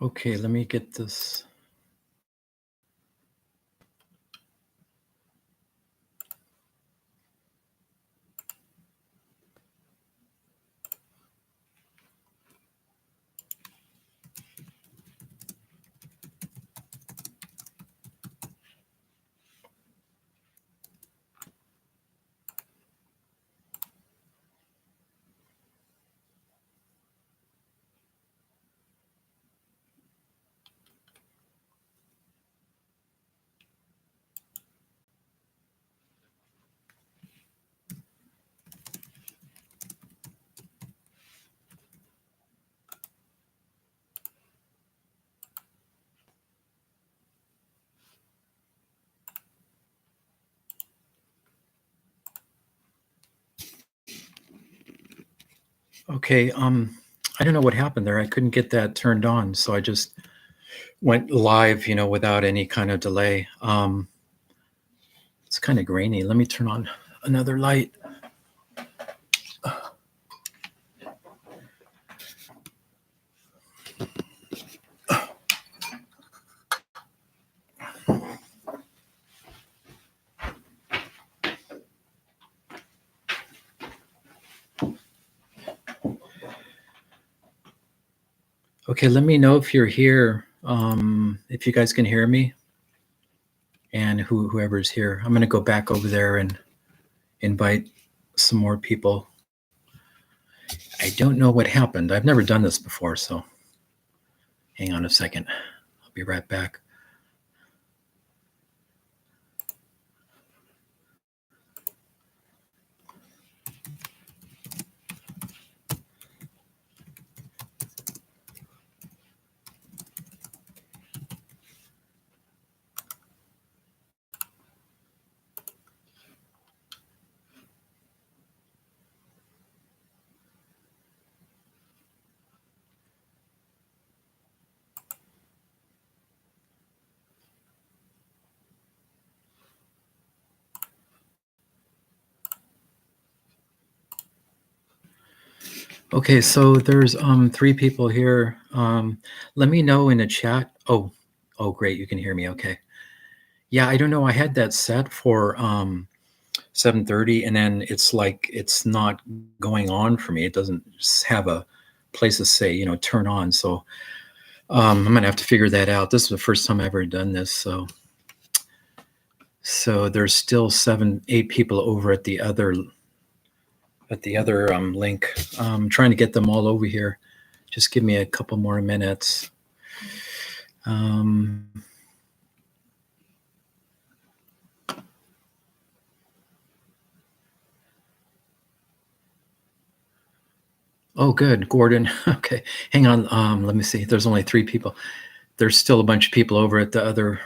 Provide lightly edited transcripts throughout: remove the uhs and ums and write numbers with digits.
Okay, let me get this. Okay, I don't know what happened there. I couldn't get that turned on, so I just went live, without any kind of delay. It's kind of grainy. Let me turn on another light. Okay, let me know if you're here, if you guys can hear me, and whoever's here. I'm going to go back over there and invite some more people. I don't know what happened. I've never done this before, so hang on a second. I'll be right back. Okay, so there's 3 people here. Let me know in the chat. Oh, great, you can hear me. Okay. Yeah, I don't know. I had that set for 7:30, and then it's like it's not going on for me. It doesn't have a place to say, turn on. So I'm gonna have to figure that out. This is the first time I've ever done this. So there's still 8 people over at the other link. I'm trying to get them all over here. Just give me a couple more minutes. Oh, good, Gordon. Okay, hang on. Let me see. There's only 3 people. There's still a bunch of people over at the other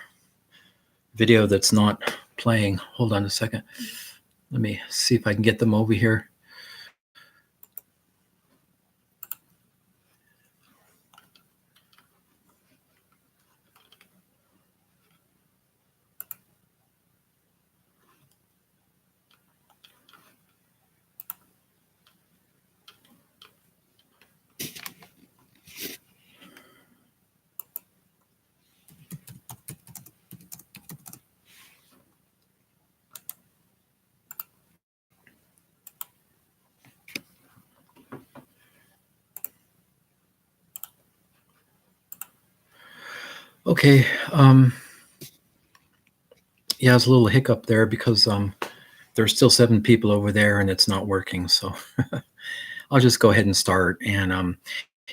video that's not playing. Hold on a second. Let me see if I can get them over here. Okay. Yeah, it's a little hiccup there because there's still 7 people over there and it's not working. So I'll just go ahead and start. And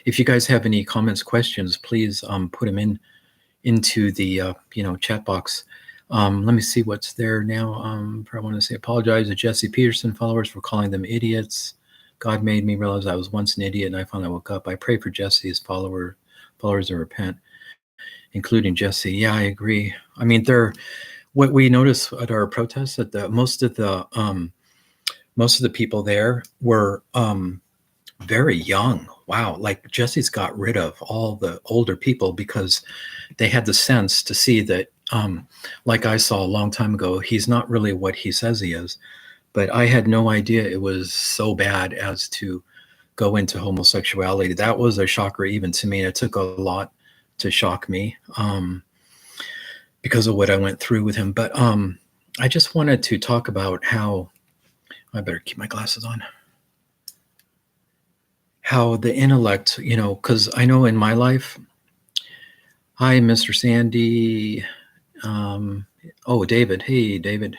if you guys have any comments, questions, please put them into the chat box. Let me see what's there now. I want to say apologize to Jesse Peterson followers for calling them idiots. God made me realize I was once an idiot, and I finally woke up. I pray for Jesse's followers to repent, including Jesse. Yeah, I agree. I mean, what we noticed at our protests that most of the people there were very young. Wow, like Jesse's got rid of all the older people because they had the sense to see that, like I saw a long time ago, he's not really what he says he is. But I had no idea it was so bad as to go into homosexuality. That was a shocker even to me. It took a lot to shock me because of what I went through with him. But I just wanted to talk about how, I better keep my glasses on, how the intellect, because I know in my life, hi, Mr. Sandy. Oh, David. Hey, David.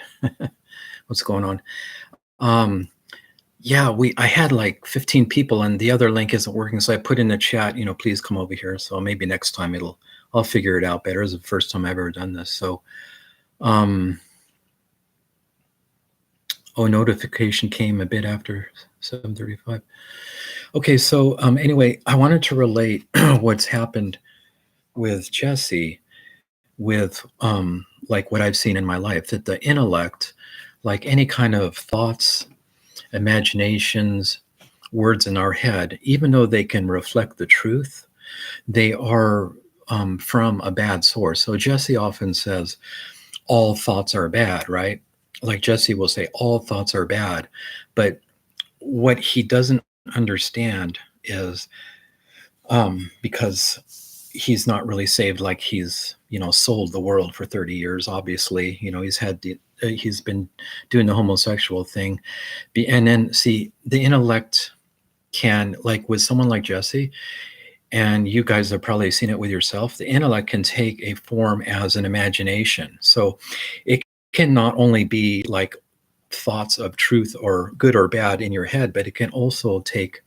What's going on? Yeah, I had like 15 people and the other link isn't working. So I put in the chat, please come over here. So maybe next time I'll figure it out better. It's the first time I've ever done this. So, notification came a bit after 7:35. Okay. So, anyway, I wanted to relate what's happened with Jesse with, like what I've seen in my life, that the intellect, like any kind of thoughts, imaginations, words in our head, even though they can reflect the truth, they are from a bad source. So Jesse often says, all thoughts are bad, right? Like Jesse will say, all thoughts are bad. But what he doesn't understand is because he's not really saved, like he's, sold the world for 30 years, obviously, he's been doing the homosexual thing. And then see, the intellect can, like with someone like Jesse, and you guys have probably seen it with yourself, the intellect can take a form as an imagination. So it can not only be like thoughts of truth or good or bad in your head, but it can also take,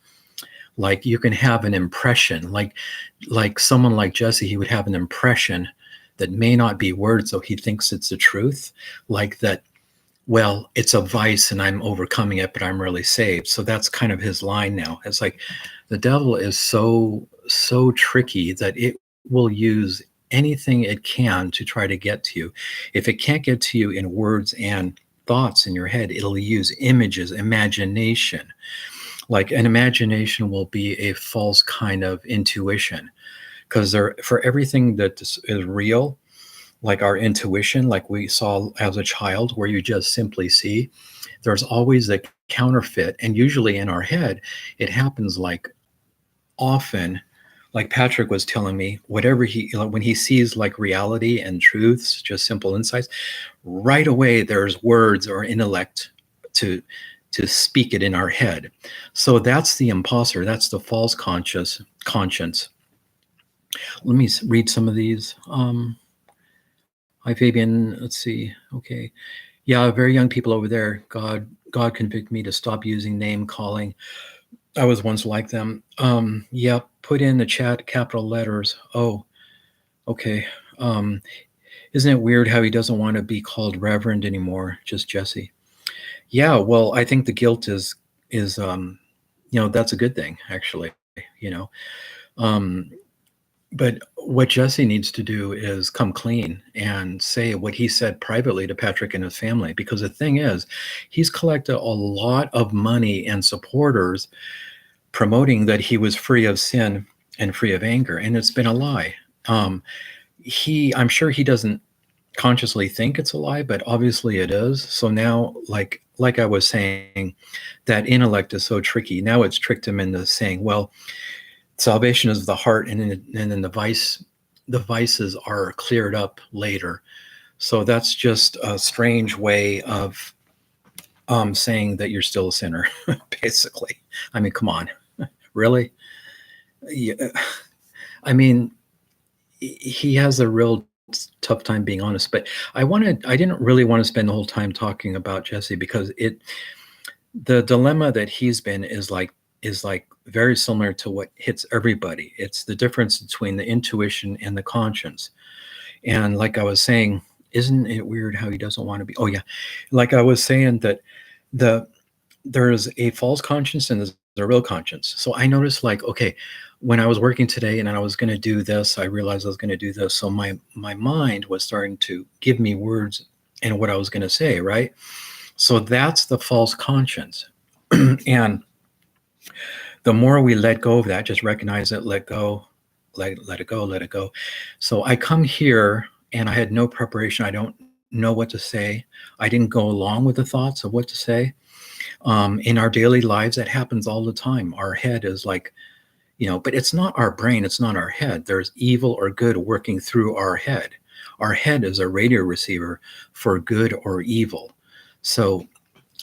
like you can have an impression, like someone like Jesse, he would have an impression that may not be words, so he thinks it's the truth, like that, well, it's a vice and I'm overcoming it, but I'm really saved. So that's kind of his line now. It's like the devil is so tricky that it will use anything it can to try to get to you. If it can't get to you in words and thoughts in your head, it'll use images, imagination. Like an imagination will be a false kind of intuition, because for everything that is real, like our intuition, like we saw as a child, where you just simply see, there's always a counterfeit. And usually in our head, it happens like often, like Patrick was telling me, whatever when he sees like reality and truths, just simple insights, right away there's words or intellect to speak it in our head. So that's the imposter. That's the false conscience. Let me read some of these. Hi, Fabian. Let's see. Okay. Yeah, very young people over there. God convict me to stop using name calling. I was once like them. Yeah, put in the chat capital letters. Oh, okay. Isn't it weird how he doesn't want to be called Reverend anymore? Just Jesse. Yeah, well, I think the guilt is that's a good thing, actually. But what Jesse needs to do is come clean and say what he said privately to Patrick and his family. Because the thing is, he's collected a lot of money and supporters promoting that he was free of sin and free of anger. And it's been a lie. I'm sure he doesn't consciously think it's a lie, but obviously it is. So now, like I was saying, that intellect is so tricky. Now it's tricked him into saying, well, salvation is the heart, and then the vices are cleared up later. So that's just a strange way of saying that you're still a sinner, basically. I mean, come on, really? Yeah. I mean, he has a real tough time being honest. But I didn't really want to spend the whole time talking about Jesse, because the dilemma that he's been is like very similar to what hits everybody. It's the difference between the intuition and the conscience. And like I was saying, isn't it weird how he doesn't want to be? Oh yeah, like I was saying, that there's a false conscience and there's a real conscience. So I noticed, like, okay, when I was working today and I was going to do this, I realized I was going to do this. So my mind was starting to give me words and what I was going to say, right? So that's the false conscience. And the more we let go of that, just recognize it, let go, let it go, let it go. So I come here and I had no preparation. I don't know what to say. I didn't go along with the thoughts of what to say. In our daily lives, that happens all the time. Our head is like, But it's not our brain, it's not our head. There's evil or good working through our head. Our head is a radio receiver for good or evil. So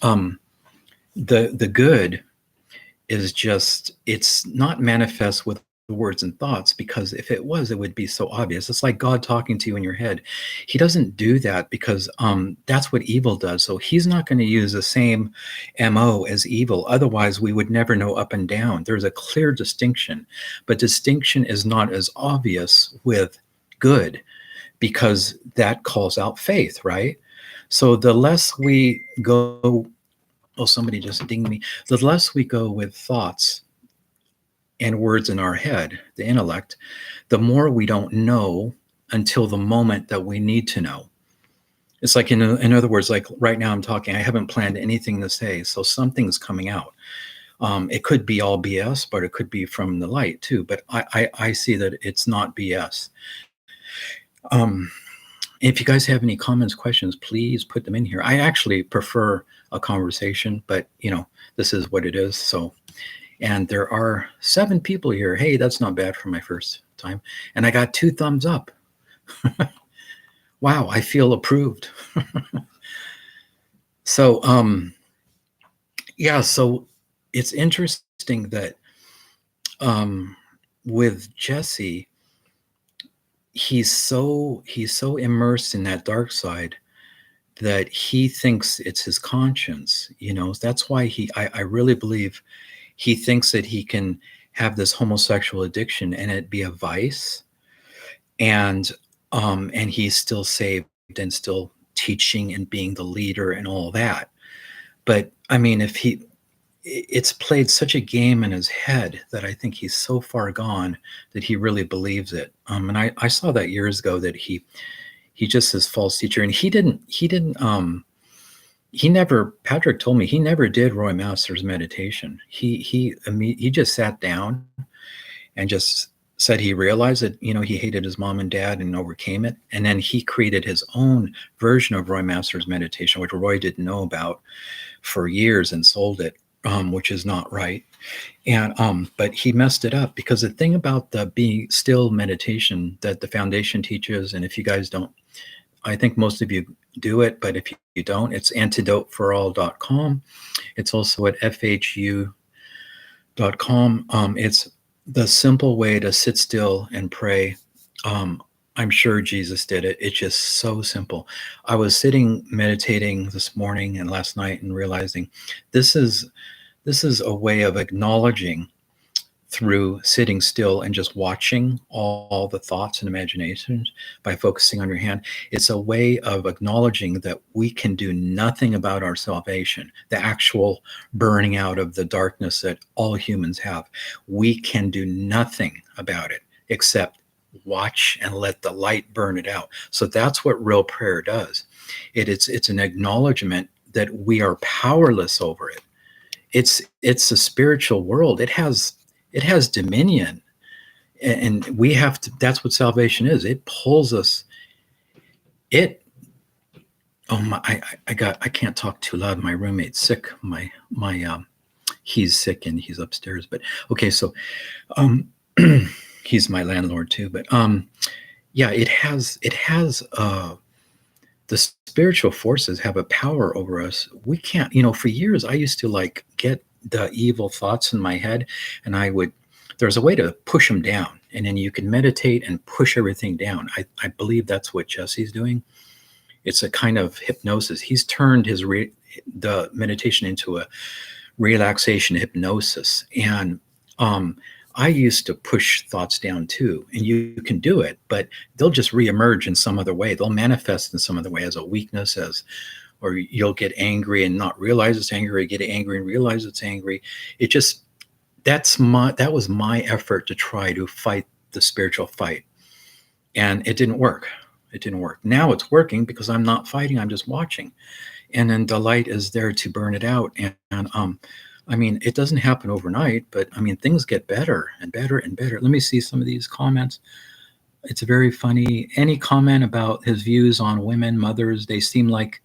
the good is just, it's not manifest with words and thoughts, because if it was, it would be so obvious. It's like God talking to you in your head. He doesn't do that because that's what evil does. So he's not going to use the same MO as evil. Otherwise, we would never know up and down. There's a clear distinction, but distinction is not as obvious with good, because that calls out faith, right? So the less we go, oh, somebody just dinged me. The less we go with thoughts and words in our head, the intellect, the more we don't know until the moment that we need to know. It's like, in other words, like right now I'm talking, I haven't planned anything to say, so something's coming out. It could be all BS, but it could be from the light too. But I see that it's not BS. If you guys have any comments, questions, please put them in here. I actually prefer a conversation, but this is what it is. So, and there are 7 people here. Hey, that's not bad for my first time. And I got 2 thumbs up. Wow, I feel approved. So, yeah, so it's interesting that with Jesse, he's so immersed in that dark side that he thinks it's his conscience. That's why I really believe he thinks that he can have this homosexual addiction and it be a vice, and he's still saved and still teaching and being the leader and all that. But I mean, it's played such a game in his head that I think he's so far gone that he really believes it. And I saw that years ago, that he just is false teacher, and he never, Patrick told me, he never did Roy Master's meditation. He just sat down and just said he realized that, he hated his mom and dad and overcame it. And then he created his own version of Roy Master's meditation, which Roy didn't know about for years, and sold it, which is not right. And but he messed it up, because the thing about the Be Still meditation that the foundation teaches, and if you guys don't, I think most of you do it, but if you don't, it's antidoteforall.com. It's also at fhu.com. It's the simple way to sit still and pray. I'm sure Jesus did it. It's just so simple. I was sitting meditating this morning and last night and realizing this is a way of acknowledging, through sitting still and just watching all the thoughts and imaginations by focusing on your hand. It's a way of acknowledging that we can do nothing about our salvation, the actual burning out of the darkness that all humans have. We can do nothing about it except watch and let the light burn it out. So that's what real prayer does. It's an acknowledgement that we are powerless over it. It's a spiritual world. It has dominion, and we have to. That's what salvation is. It pulls us. Oh my! I can't talk too loud. My roommate's sick. He's sick and he's upstairs. But okay, so he's my landlord too. But yeah, it has the spiritual forces have a power over us. We can't, for years I used to get the evil thoughts in my head, and there's a way to push them down, and then you can meditate and push everything down. I believe that's what Jesse's doing. It's a kind of hypnosis. He's turned the meditation into a relaxation hypnosis. And I used to push thoughts down too, and you can do it, but they'll just reemerge in some other way. They'll manifest in some other way as a weakness, or you'll get angry and not realize it's angry, get angry and realize it's angry. That was my effort to try to fight the spiritual fight. And it didn't work. Now it's working because I'm not fighting, I'm just watching. And then the light is there to burn it out. And I mean, it doesn't happen overnight, but I mean, things get better and better and better. Let me see some of these comments. It's very funny. Any comment about his views on women, mothers? They seem like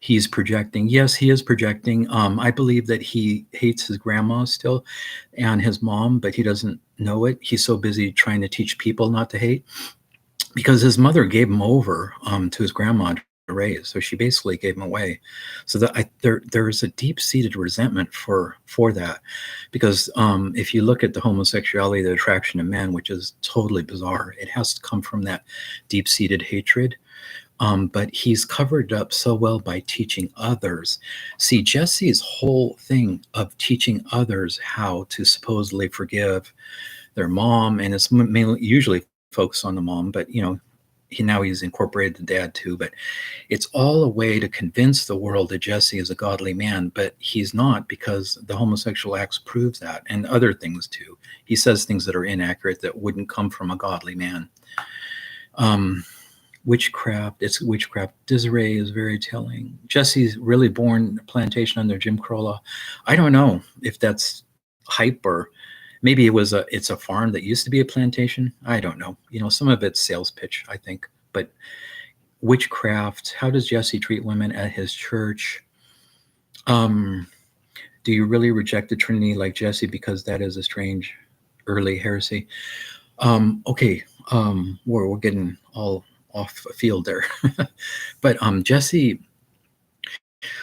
He's projecting. Yes, he is projecting. I believe that he hates his grandma still and his mom, but he doesn't know it. He's so busy trying to teach people not to hate because his mother gave him over to his grandma to raise. So she basically gave him away. So that there is a deep-seated resentment for that, because if you look at the homosexuality, the attraction to men, which is totally bizarre, it has to come from that deep-seated hatred. But he's covered up so well by teaching others. See, Jesse's whole thing of teaching others how to supposedly forgive their mom, and it's mainly usually focused on the mom, but he's incorporated the dad too. But it's all a way to convince the world that Jesse is a godly man, but he's not, because the homosexual acts proves that, and other things too. He says things that are inaccurate that wouldn't come from a godly man. Witchcraft. It's witchcraft. Desiree is very telling. Jesse's really born plantation under Jim Crow law. I don't know if that's hype, or maybe it's a farm that used to be a plantation. I don't know. Some of it's sales pitch, I think. But witchcraft. How does Jesse treat women at his church? Do you really reject the Trinity like Jesse, because that is a strange early heresy? Okay. We're getting all off field there. But Jesse,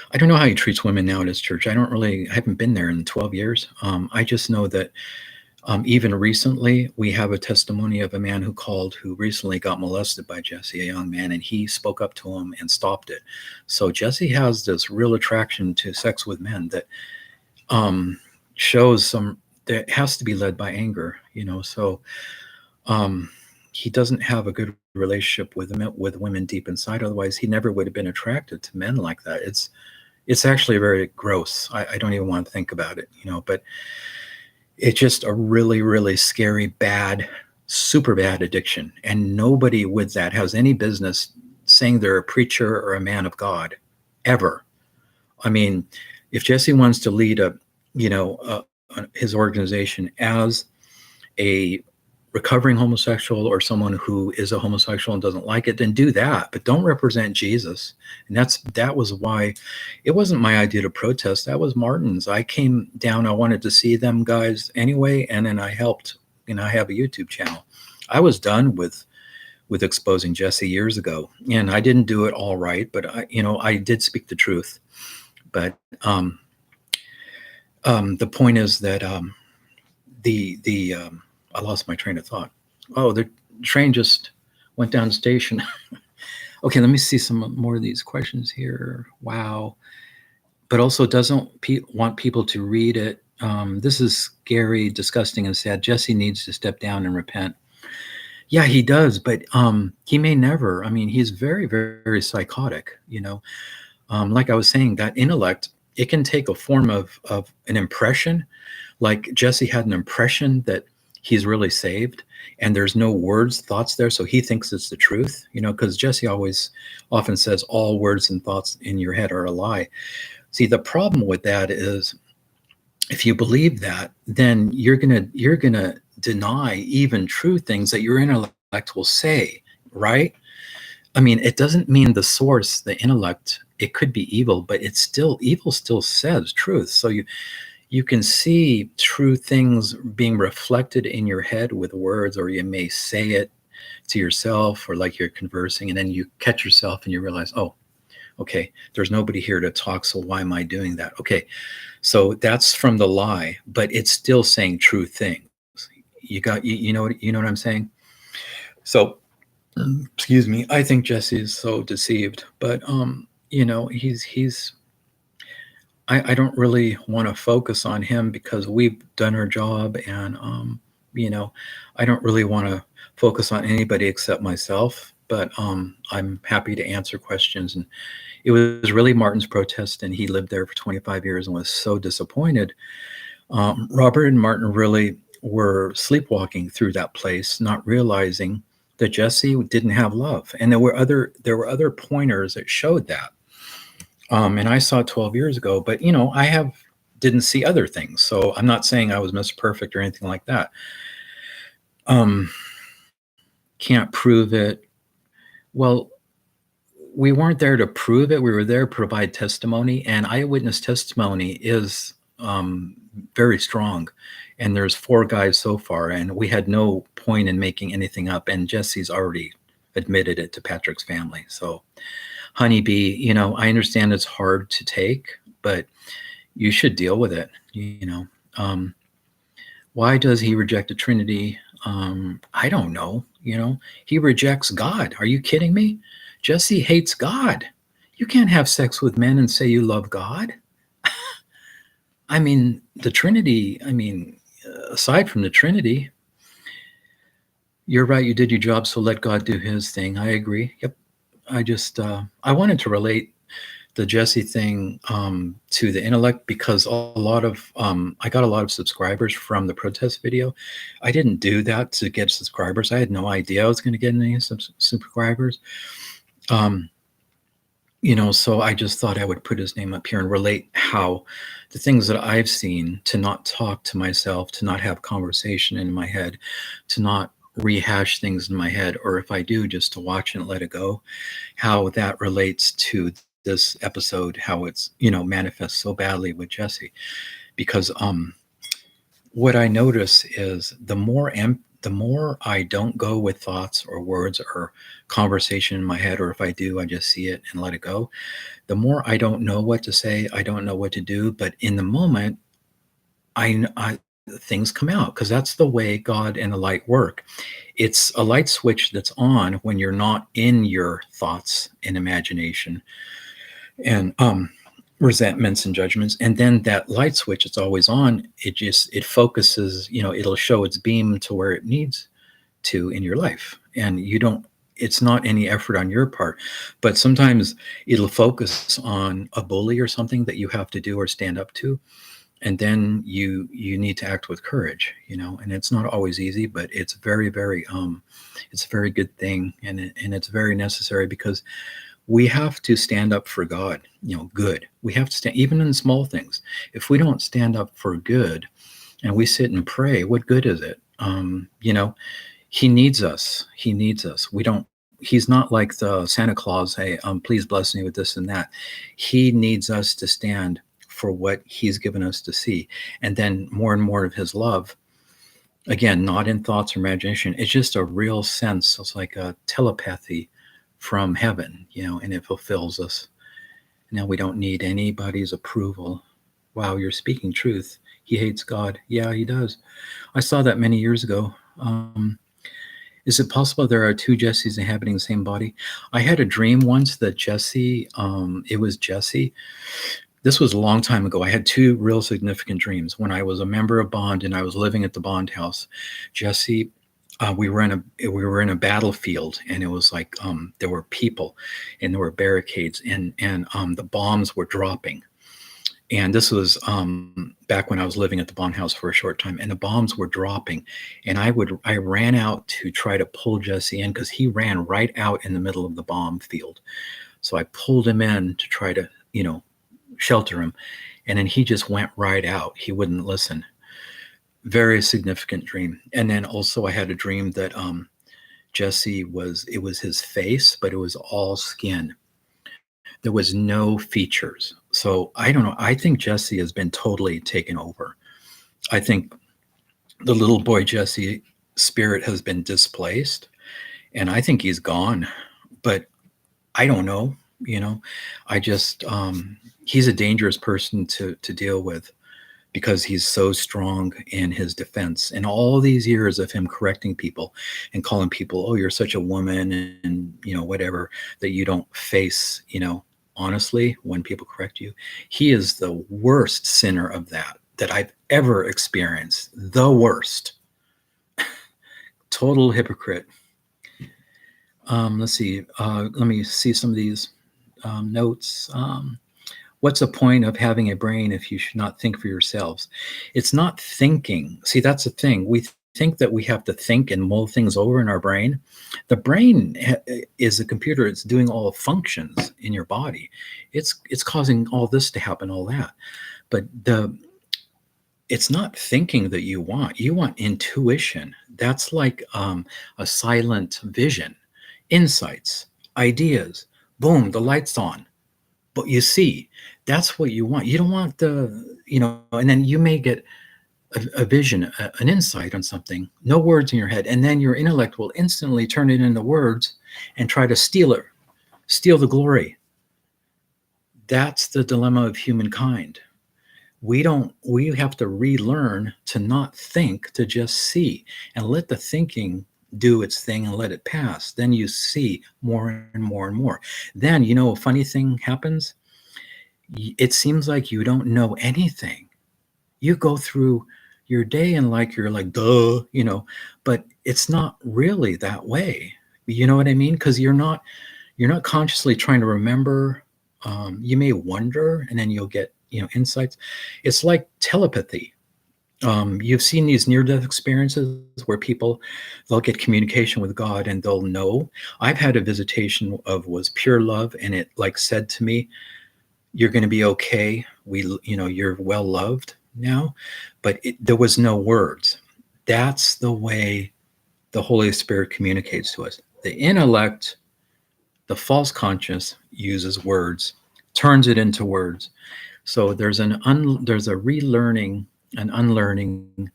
I don't know how he treats women now at his church. I haven't been there in 12 years. I just know that even recently we have a testimony of a man who recently got molested by Jesse, a young man, and he spoke up to him and stopped it. So Jesse has this real attraction to sex with men that shows that has to be led by anger, so he doesn't have a good relationship with women deep inside. Otherwise, he never would have been attracted to men like that. It's actually very gross. I don't even want to think about it, but it's just a really, really scary, bad, super bad addiction. And nobody with that has any business saying they're a preacher or a man of God, ever. I mean, if Jesse wants to lead his organization as a recovering homosexual or someone who is a homosexual and doesn't like it, then do that, but don't represent Jesus. And that was why it wasn't my idea to protest. That was Martin's. I came down, I wanted to see them guys anyway, and then I helped. I have a YouTube channel. I was done with exposing Jesse years ago, and I didn't do it all right, but I did speak the truth. But the point is that I lost my train of thought. Oh, the train just went down the station. Okay, let me see some more of these questions here. Wow. But also doesn't want people to read it. This is scary, disgusting, and sad. Jesse needs to step down and repent. Yeah, he does, but he may never. I mean, he's very, very, very psychotic, like I was saying, that intellect, it can take a form of an impression. Like Jesse had an impression that he's really saved, and there's no thoughts there, so he thinks it's the truth, because Jesse often says all words and thoughts in your head are a lie. See, the problem with that is, if you believe that, then you're gonna deny even true things that your intellect will say, right? I mean, it doesn't mean the source, the intellect, it could be evil, but evil still says truth. So you can see true things being reflected in your head with words, or you may say it to yourself, or like you're conversing, and then you catch yourself and you realize, oh, okay, there's nobody here to talk, so why am I doing that? Okay, so that's from the lie, but it's still saying true things. You know what I'm saying? So, excuse me, I think Jesse is so deceived, but he's I don't really want to focus on him, because we've done our job, and I don't really want to focus on anybody except myself. But I'm happy to answer questions. And it was really Martin's protest, and he lived there for 25 years and was so disappointed. Robert and Martin really were sleepwalking through that place, not realizing that Jesse didn't have love, and there were other pointers that showed that. And I saw it 12 years ago, but I didn't see other things. So I'm not saying I was Mr. Perfect or anything like that. Can't prove it. Well, we weren't there to prove it. We were there to provide testimony, and eyewitness testimony is very strong. And there's 4 guys so far, and we had no point in making anything up. And Jesse's already admitted it to Patrick's family. So, honeybee, I understand it's hard to take, but you should deal with it. Why does he reject the Trinity? I don't know. He rejects God. Are you kidding me? Jesse hates God. You can't have sex with men and say you love God. I mean, the Trinity, aside from the Trinity, you're right. You did your job. So let God do his thing. I agree. Yep. I wanted to relate the Jesse thing to the intellect, because I got a lot of subscribers from the protest video. I didn't do that to get subscribers. I had no idea I was going to get any subscribers. So I just thought I would put his name up here and relate how the things that I've seen, to not talk to myself, to not have conversation in my head, to not rehash things in my head, or if I do, just to watch and let it go, how that relates to this episode, how it's, manifests so badly with Jesse. Because what I notice is the more I don't go with thoughts or words or conversation in my head, or if I do, I just see it and let it go, the more I don't know what to say, I don't know what to do. But in the moment, things come out, because that's the way God and the light work. It's a light switch that's on when you're not in your thoughts and imagination and resentments and judgments. And then that light switch, it's always on. It focuses, it'll show its beam to where it needs to in your life. And it's not any effort on your part, but sometimes it'll focus on a bully or something that you have to do or stand up to. And then you need to act with courage, and it's not always easy, but it's very, very, it's a very good thing. And it's very necessary, because we have to stand up for God, good. We have to stand, even in small things. If we don't stand up for good and we sit and pray, what good is it? He needs us. He needs us. He's not like the Santa Claus, hey, please bless me with this and that. He needs us to stand for what he's given us to see. And then more and more of his love, again, not in thoughts or imagination. It's just a real sense. It's like a telepathy from heaven, and it fulfills us. Now we don't need anybody's approval. Wow, you're speaking truth. He hates God. Yeah, he does. I saw that many years ago. Is it possible there are 2 Jessies inhabiting the same body? I had a dream once that Jesse, it was Jesse. This was a long time ago. I had 2 real significant dreams. When I was a member of Bond and I was living at the Bond house, Jesse, we were in a battlefield, and it was like there were people and there were barricades, and the bombs were dropping. And this was back when I was living at the Bond house for a short time, and the bombs were dropping, and I ran out to try to pull Jesse in, because he ran right out in the middle of the bomb field. So I pulled him in to try to shelter him, and then he just went right out. He wouldn't listen. Very significant dream. And then also I had a dream that Jesse it was his face, but it was all skin. There was no features. So I don't know. I think Jesse has been totally taken over. I think the little boy Jesse spirit has been displaced, and I think he's gone. But I don't know. I just he's a dangerous person to deal with, because he's so strong in his defense. And all these years of him correcting people and calling people, oh, you're such a woman, and whatever, that you don't face, honestly, when people correct you. He is the worst sinner of that I've ever experienced. The worst. Total hypocrite. Let's see. Let me see some of these notes. What's the point of having a brain if you should not think for yourselves? It's not thinking. See, that's the thing. We think that we have to think and mull things over in our brain. The brain is a computer. It's doing all the functions in your body. It's causing all this to happen, all that. But it's not thinking that you want. You want intuition. That's like a silent vision, insights, ideas, Boom, the light's on. But you see, that's what you want. You don't want and then you may get a vision, an insight on something, no words in your head, and then your intellect will instantly turn it into words and try to steal the glory. That's the dilemma of humankind. We have to relearn to not think, to just see and let the thinking do its thing and let it pass. Then you see more and more and more. Then, a funny thing happens. It seems like you don't know anything. You go through your day and you're like, duh, but it's not really that way. You know what I mean? Because you're not consciously trying to remember. You may wonder, and then you'll get insights. It's like telepathy. You've seen these near-death experiences where they'll get communication with God and they'll know. I've had a visitation was pure love, and it said to me, "You're going to be okay. You're well loved now," but there was no words. That's the way the Holy Spirit communicates to us. The intellect, the false conscious, uses words, turns it into words. So there's a relearning and unlearning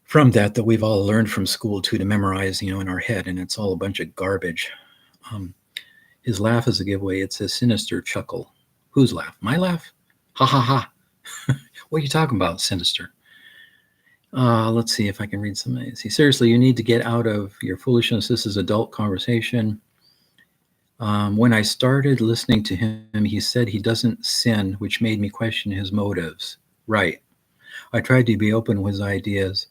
from that we've all learned from school to memorize, in our head, and it's all a bunch of garbage. His laugh is a giveaway. It's a sinister chuckle. Whose laugh? My laugh? Ha ha ha. What are you talking about, sinister? Let's see if I can read some. Seriously, you need to get out of your foolishness. This is adult conversation. When I started listening to him, he said he doesn't sin, which made me question his motives. Right. I tried to be open with his ideas.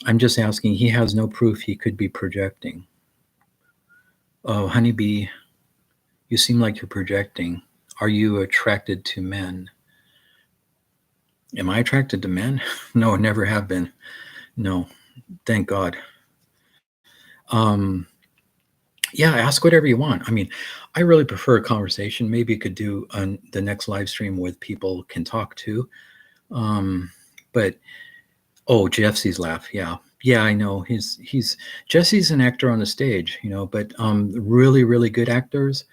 I'm just asking, he has no proof he could be projecting. Oh, honeybee, you seem like you're projecting. Are you attracted to men? Am I attracted to men? No, never have been. No, thank God. Yeah, ask whatever you want. I mean, I really prefer a conversation. Maybe you could do on the next live stream with people can talk to. But Jesse's laugh. Yeah, I know. Jesse's an actor on the stage, but really, really good actors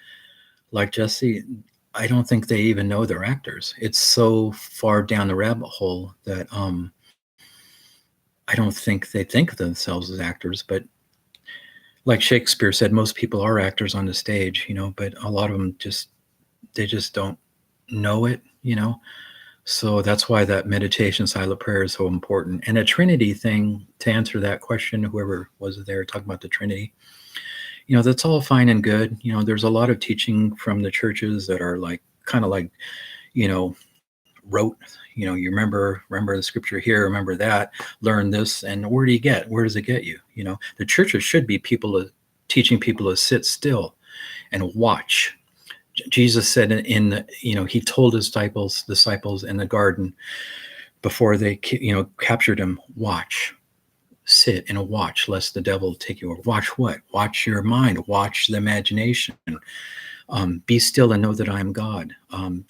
like Jesse, I don't think they even know they're actors. It's so far down the rabbit hole that I don't think they think of themselves as actors. But like Shakespeare said, most people are actors on the stage, but a lot of them just don't know it, So that's why that meditation, silent prayer is so important. And a Trinity thing, to answer that question, whoever was there talking about the Trinity, that's all fine and good. There's a lot of teaching from the churches that are kind of rote, you remember the scripture here, remember that, learn this. And where does it get you? The churches should be teaching people to sit still and watch. Jesus said he told his disciples in the garden before they, captured him, watch. Sit and watch, lest the devil take you over. Watch what? Watch your mind. Watch the imagination. Be still and know that I am God.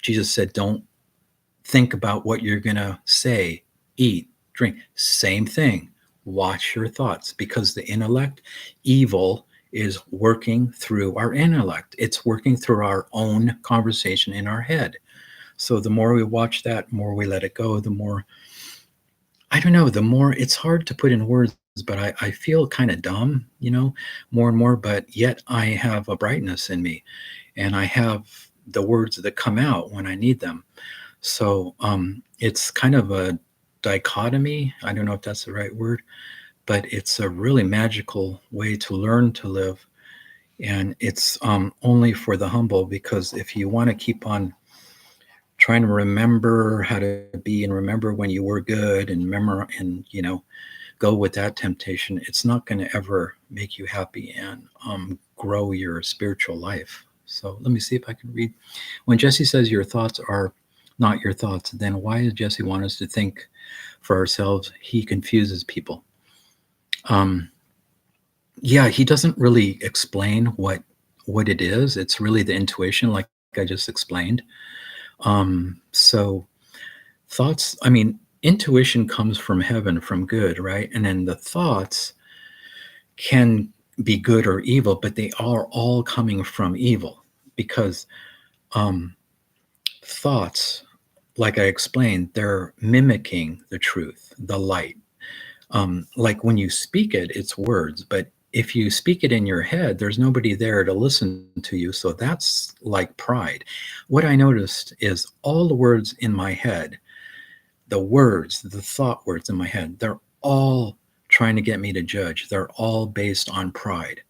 Jesus said, don't think about what you're going to say, eat, drink. Same thing. Watch your thoughts, because the intellect, evil, is working through our intellect. It's working through our own conversation in our head. So the more we watch that, the more we let it go, the more, I don't know, the more it's hard to put in words, but I feel kind of dumb, more and more, but yet I have a brightness in me and I have the words that come out when I need them. So it's kind of a dichotomy. I don't know if that's the right word, but it's a really magical way to learn to live. And it's only for the humble, because if you want to keep on trying to remember how to be and remember when you were good and remember and go with that temptation, it's not going to ever make you happy and grow your spiritual life. So let me see if I can read. When Jesse says your thoughts are not your thoughts, then why does Jesse want us to think for ourselves? He confuses people. He doesn't really explain what it is. It's really the intuition, like I just explained. So thoughts, intuition comes from heaven, from good, right? And then the thoughts can be good or evil, but they are all coming from evil. because thoughts, like I explained, they're mimicking the truth, the light. Like when you speak it, it's words, but if you speak it in your head, there's nobody there to listen to you. So that's like pride. What I noticed is all the words in my head, the words, the thought words in my head, they're all trying to get me to judge. They're all based on pride.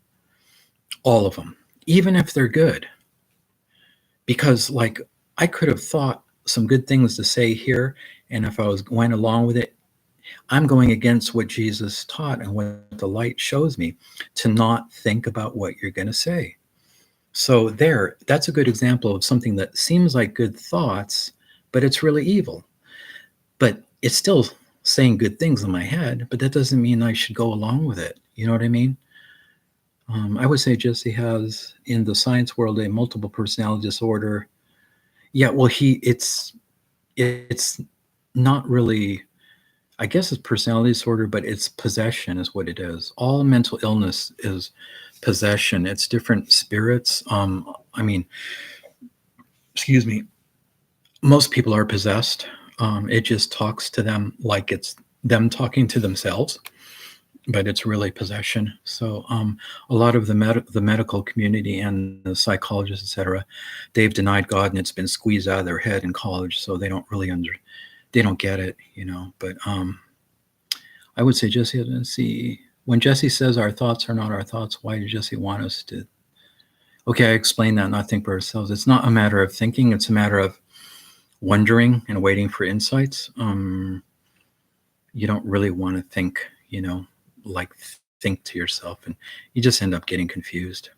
All of them, even if they're good. Because, like, I could have thought some good things to say here, and if I went along with it, I'm going against what Jesus taught and what the light shows me, to not think about what you're going to say. So that's a good example of something that seems like good thoughts, but it's really evil. But it's still saying good things in my head, but that doesn't mean I should go along with it. You know what I mean? I would say Jesse has, in the science world, a multiple personality disorder. Yeah, well, it's not really, I guess it's personality disorder, but it's possession is what it is. All mental illness is possession. It's different spirits. I mean, excuse me, most people are possessed. It just talks to them like it's them talking to themselves, but it's really possession. So a lot of the medical community and the psychologists, etc., they've denied God, and it's been squeezed out of their head in college, so they don't really they don't get it, you know. But I would say, Jesse, let's see, when Jesse says our thoughts are not our thoughts, why does Jesse want us to? Okay, I explained that, not think for ourselves. It's not a matter of thinking; it's a matter of wondering and waiting for insights. You don't really want to think, you know, like think to yourself, and you just end up getting confused.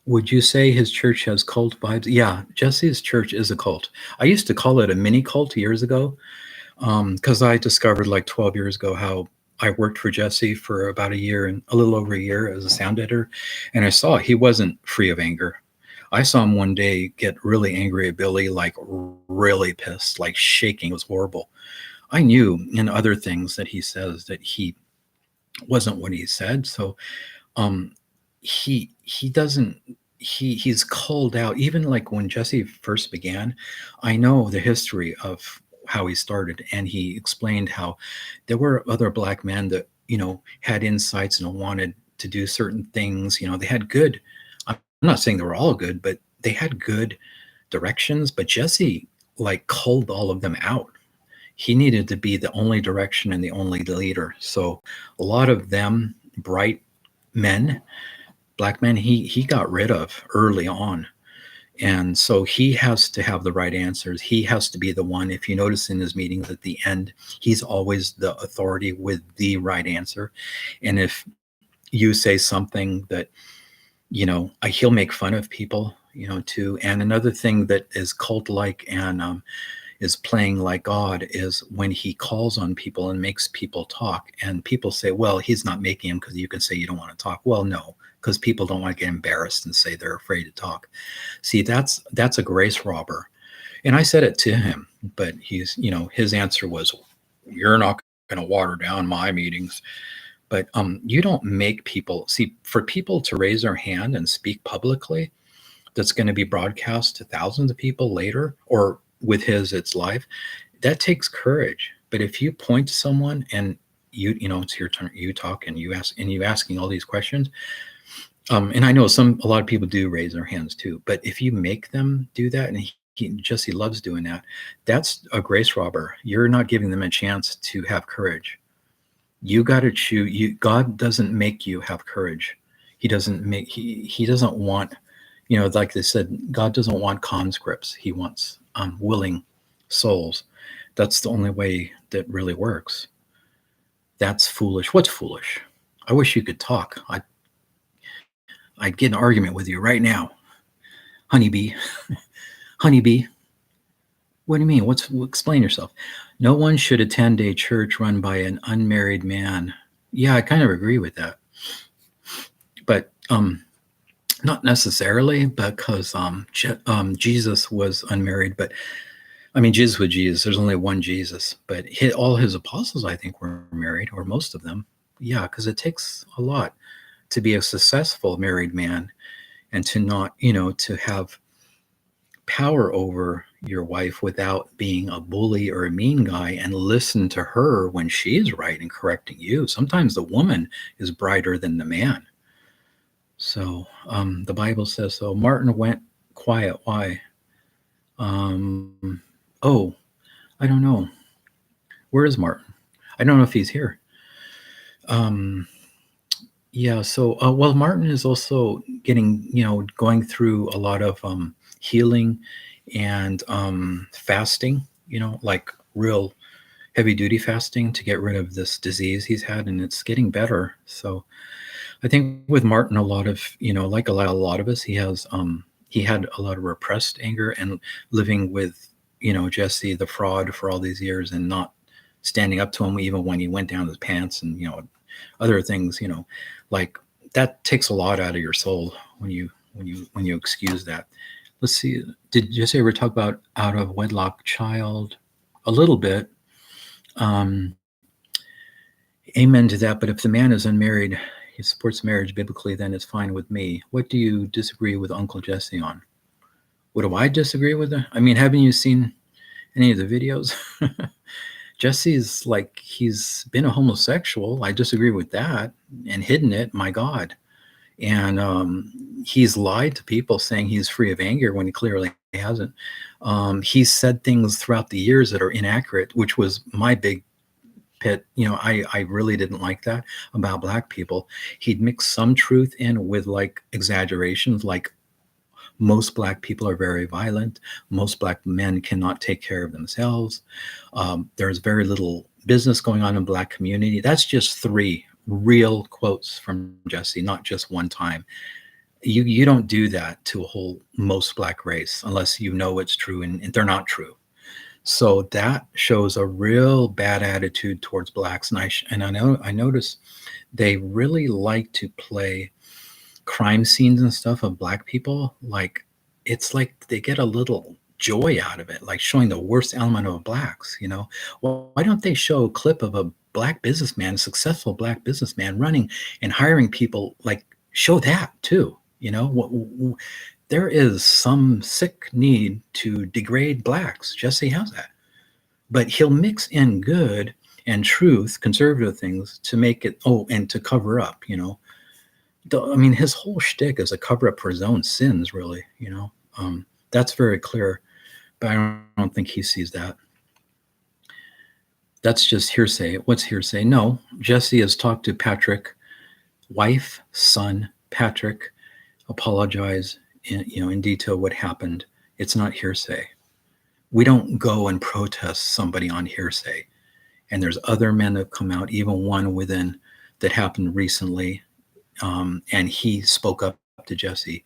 Would you say his church has cult vibes? Yeah, Jesse's church is a cult. I used to call it a mini cult years ago, because I discovered like 12 years ago how I worked for Jesse for about a year and a little over a year as a sound editor, and I saw he wasn't free of anger. I saw him one day get really angry at Billy, like really pissed, like shaking. It was horrible. I knew in other things that he says that he wasn't what he said. So he doesn't, he's called out. Even like when Jesse first began, I know the history of how he started, and he explained how there were other black men that, you know, had insights and wanted to do certain things. You know, they had good, I'm not saying they were all good, but they had good directions. But Jesse like called all of them out. He needed to be the only direction and the only leader. So a lot of them bright men, black men, he got rid of early on. And so he has to have the right answers. He has to be the one. If you notice in his meetings at the end, he's always the authority with the right answer. And if you say something that, you know, he'll make fun of people, you know, too. And another thing that is cult-like and is playing like God is when he calls on people and makes people talk. And people say, well, he's not making him because you can say you don't want to talk. Well, no, because people don't want to get embarrassed and say they're afraid to talk. See, that's a grace robber. And I said it to him, but he's, you know, his answer was, you're not going to water down my meetings. But you don't make people, see, for people to raise their hand and speak publicly, that's going to be broadcast to thousands of people later, or with his, it's live. That takes courage. But if you point to someone and you know, it's your turn, you talk and you ask, and you asking all these questions. And I know a lot of people do raise their hands too, but if you make them do that, and Jesse loves doing that, that's a grace robber. You're not giving them a chance to have courage. You got to choose. God doesn't make you have courage. He doesn't make, he doesn't want, you know, like they said, God doesn't want conscripts. He wants willing souls. That's the only way that really works. That's foolish. What's foolish? I wish you could talk. I'd get an argument with you right now. Honeybee. Honeybee. What do you mean? Explain yourself. No one should attend a church run by an unmarried man. Yeah, I kind of agree with that. But not necessarily, because Jesus was unmarried. But I mean, Jesus was Jesus. There's only one Jesus. But all his apostles, I think, were married, or most of them. Yeah, because it takes a lot to be a successful married man and to not, to have power over your wife without being a bully or a mean guy, and listen to her when she's right and correcting you. Sometimes the woman is brighter than the man. So the Bible says so. Martin went quiet. Why? Oh, I don't know. Where is Martin? I don't know if he's here. Yeah. So, well, Martin is also going through a lot of healing and fasting, like real heavy duty fasting to get rid of this disease he's had, and it's getting better. So I think with Martin, a lot of, like a lot of us, he had a lot of repressed anger and living with, Jesse, the fraud, for all these years, and not standing up to him even when he went down his pants, and, other things, like that takes a lot out of your soul when you excuse that. Let's see. Did Jesse ever talk about out of wedlock child? A little bit. Amen to that. But if the man is unmarried, he supports marriage biblically, then it's fine with me. What do you disagree with Uncle Jesse on? What do I disagree with? I mean, haven't you seen any of the videos? Jesse's like, he's been a homosexual. I disagree with that, and hidden it. My God. And he's lied to people saying he's free of anger when he clearly hasn't. He's said things throughout the years that are inaccurate, which was my big pit. I really didn't like that about Black people. He'd mix some truth in with like exaggerations, like most Black people are very violent. Most Black men cannot take care of themselves. There's very little business going on in Black community. That's just 3 real quotes from Jesse, not just one time. You don't do that to a whole most Black race unless you know it's true, and they're not true. So that shows a real bad attitude towards Blacks. And I notice they really like to play crime scenes and stuff of Black people. Like, it's like they get a little joy out of it, like showing the worst element of Blacks. Well, why don't they show a clip of a Black businessman, a successful Black businessman running and hiring people? Like, show that too. There is some sick need to degrade Blacks. Jesse has that, but he'll mix in good and truth, conservative things, to make it, and to cover up. I mean, his whole shtick is a cover up for his own sins, really. That's very clear, but I don't think he sees that. That's just hearsay. What's hearsay? No, Jesse has talked to Patrick, wife, son, Patrick, apologize in detail what happened. It's not hearsay. We don't go and protest somebody on hearsay. And there's other men that have come out, even one within that happened recently. And he spoke up to Jesse.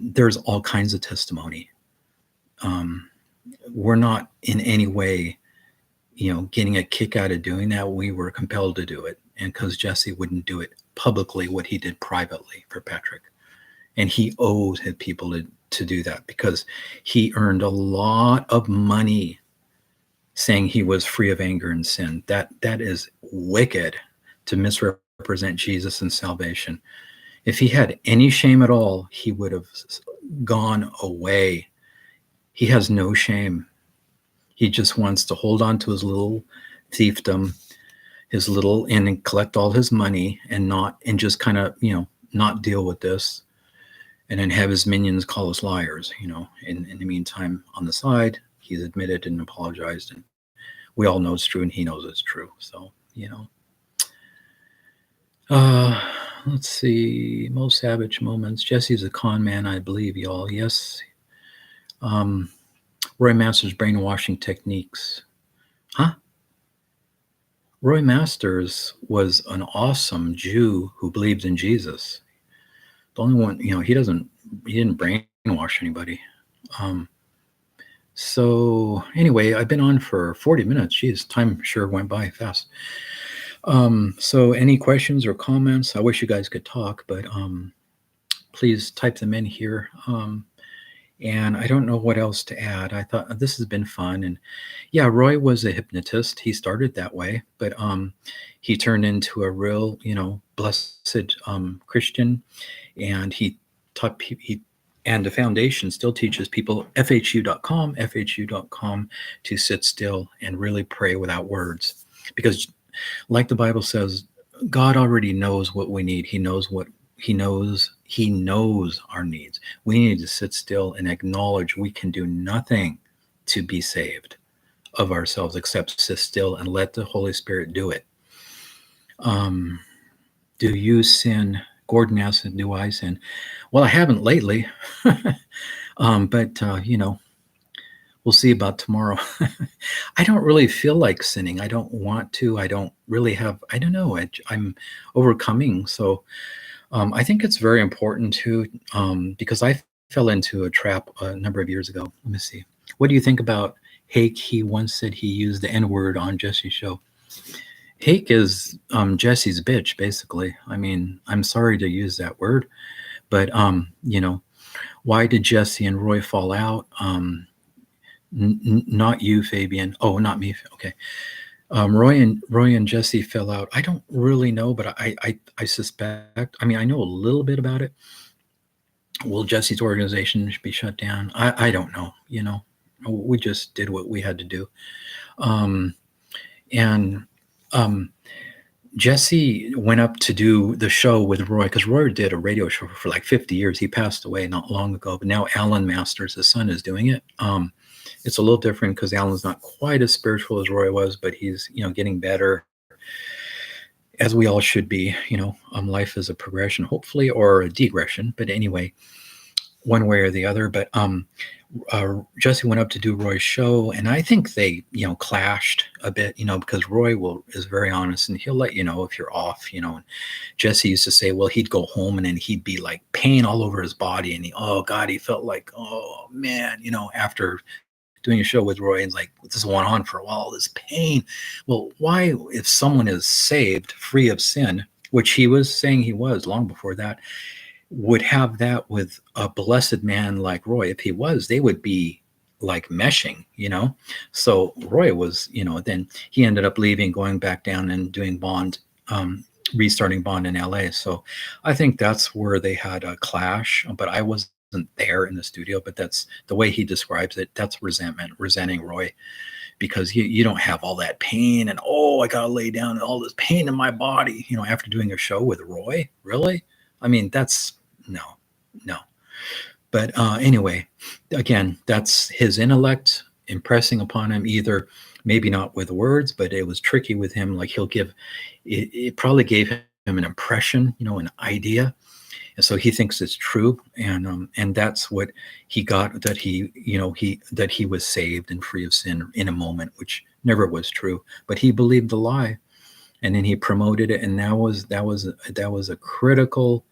There's all kinds of testimony. We're not in any way, getting a kick out of doing that. We were compelled to do it. And because Jesse wouldn't do it publicly, what he did privately for Patrick. And he owed his people to do that, because he earned a lot of money saying he was free of anger and sin. That is wicked, to misrepresent Jesus and salvation. If he had any shame at all, he would have gone away. He has no shame. He just wants to hold on to his little thiefdom, and collect all his money, and just kind of, not deal with this, and then have his minions call us liars. In the meantime, on the side, he's admitted and apologized, and we all know it's true, and he knows it's true. So, let's see. Most savage moments. Jesse's a con man, I believe, y'all. Yes. Roy Masters' brainwashing techniques. Huh? Roy Masters was an awesome Jew who believed in Jesus. The only one, he didn't brainwash anybody. So anyway, I've been on for 40 minutes. Geez, time sure went by fast. So any questions or comments? I wish you guys could talk, but please type them in here. And I don't know what else to add. I thought this has been fun. And yeah, Roy was a hypnotist. He started that way, but he turned into a real, blessed Christian. And he taught he and the foundation still teaches people FHU.com to sit still and really pray without words. Because like the Bible says, God already knows what we need. He knows our needs. We need to sit still and acknowledge we can do nothing to be saved of ourselves except sit still and let the Holy Spirit do it. Do you sin? Gordon asked, do I sin? Well, I haven't lately. But we'll see about tomorrow. I don't really feel like sinning. I don't want to. I don't really have, I don't know. I'm overcoming. So I think it's very important to, because I fell into a trap a number of years ago. Let me see. What do you think about Hake? He once said he used the N-word on Jesse's show. Hake is Jesse's bitch, basically. I mean, I'm sorry to use that word, but why did Jesse and Roy fall out? Not you, Fabian. Oh, not me. Okay. Roy and Jesse fell out. I don't really know, but I suspect. I mean, I know a little bit about it. Will Jesse's organization be shut down? I don't know. We just did what we had to do. And Jesse went up to do the show with Roy because Roy did a radio show for like 50 years. He passed away not long ago, but now Alan Masters, his son, is doing it. It's a little different because Alan's not quite as spiritual as Roy was, but he's getting better, as we all should be. Life is a progression, hopefully, or a degression. But anyway, one way or the other. But Jesse went up to do Roy's show, and I think they clashed a bit, because Roy is very honest, and he'll let you know if you're off. And Jesse used to say, well, he'd go home and then he'd be like pain all over his body, and he felt like, oh man, after doing a show with Roy, and like, this went on for a while, this pain. Well, why, if someone is saved, free of sin, which he was saying he was long before that, would have that with a blessed man like Roy? If he was, they would be like meshing, So Roy was, then he ended up leaving, going back down and doing Bond, restarting Bond in LA. So I think that's where they had a clash, but I wasn't there in the studio, but that's the way he describes it. That's resentment, resenting Roy, because you don't have all that pain and, I got to lay down and all this pain in my body, after doing a show with Roy. Really? I mean, that's no. But anyway, again, that's his intellect impressing upon him, either maybe not with words, but it was tricky with him. Like it probably gave him an impression, an idea. And so he thinks it's true. And that's what he got, that he was saved and free of sin in a moment, which never was true, but he believed the lie, and then he promoted it. And that was a critical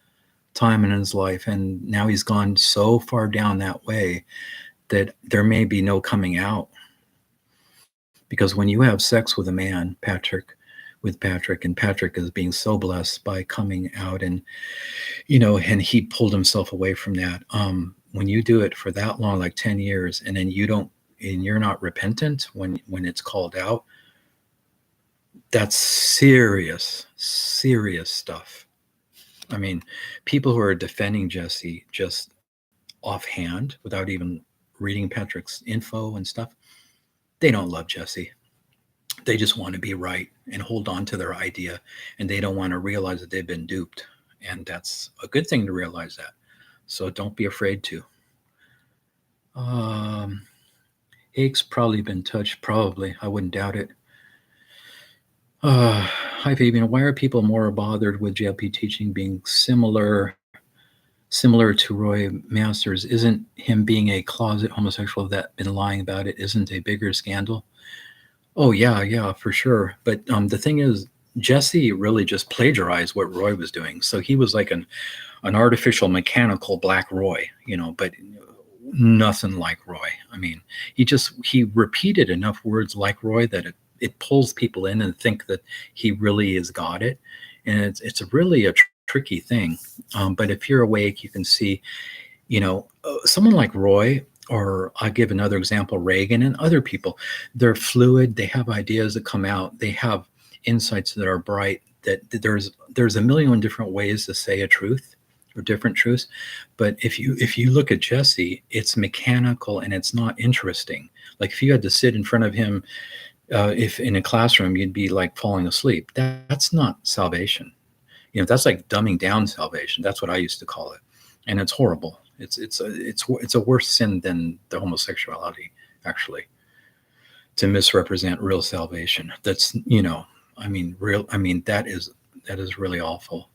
time in his life, and now he's gone so far down that way that there may be no coming out. Because when you have sex with a man, Patrick, and Patrick is being so blessed by coming out, and and he pulled himself away from that. When you do it for that long, like 10 years, and then you're not repentant when it's called out, that's serious stuff. I mean, people who are defending Jesse just offhand without even reading Patrick's info and stuff, they don't love Jesse. They just want to be right and hold on to their idea, and they don't want to realize that they've been duped. And that's a good thing to realize that. So don't be afraid to. Hake's probably been touched. Probably. I wouldn't doubt it. Hi, Fabian. Why are people more bothered with JLP teaching being similar to Roy Masters? Isn't him being a closet homosexual that been lying about it isn't a bigger scandal? Oh, yeah, for sure. But the thing is, Jesse really just plagiarized what Roy was doing. So he was like an artificial mechanical Black Roy, but nothing like Roy. I mean, he repeated enough words like Roy that it pulls people in and think that he really has got it. And it's really a tricky thing. But if you're awake, you can see Someone like Roy, or I'll give another example, Reagan and other people, they're fluid. They have ideas that come out. They have insights that are bright. That there's a million different ways to say a truth or different truths. But if you look at Jesse, it's mechanical and it's not interesting. Like if you had to sit in front of him, if in a classroom, you'd be like falling asleep. That's not salvation. That's like dumbing down salvation. That's what I used to call it, and it's horrible. It's a worse sin than the homosexuality, actually, to misrepresent real salvation. That's that is really awful.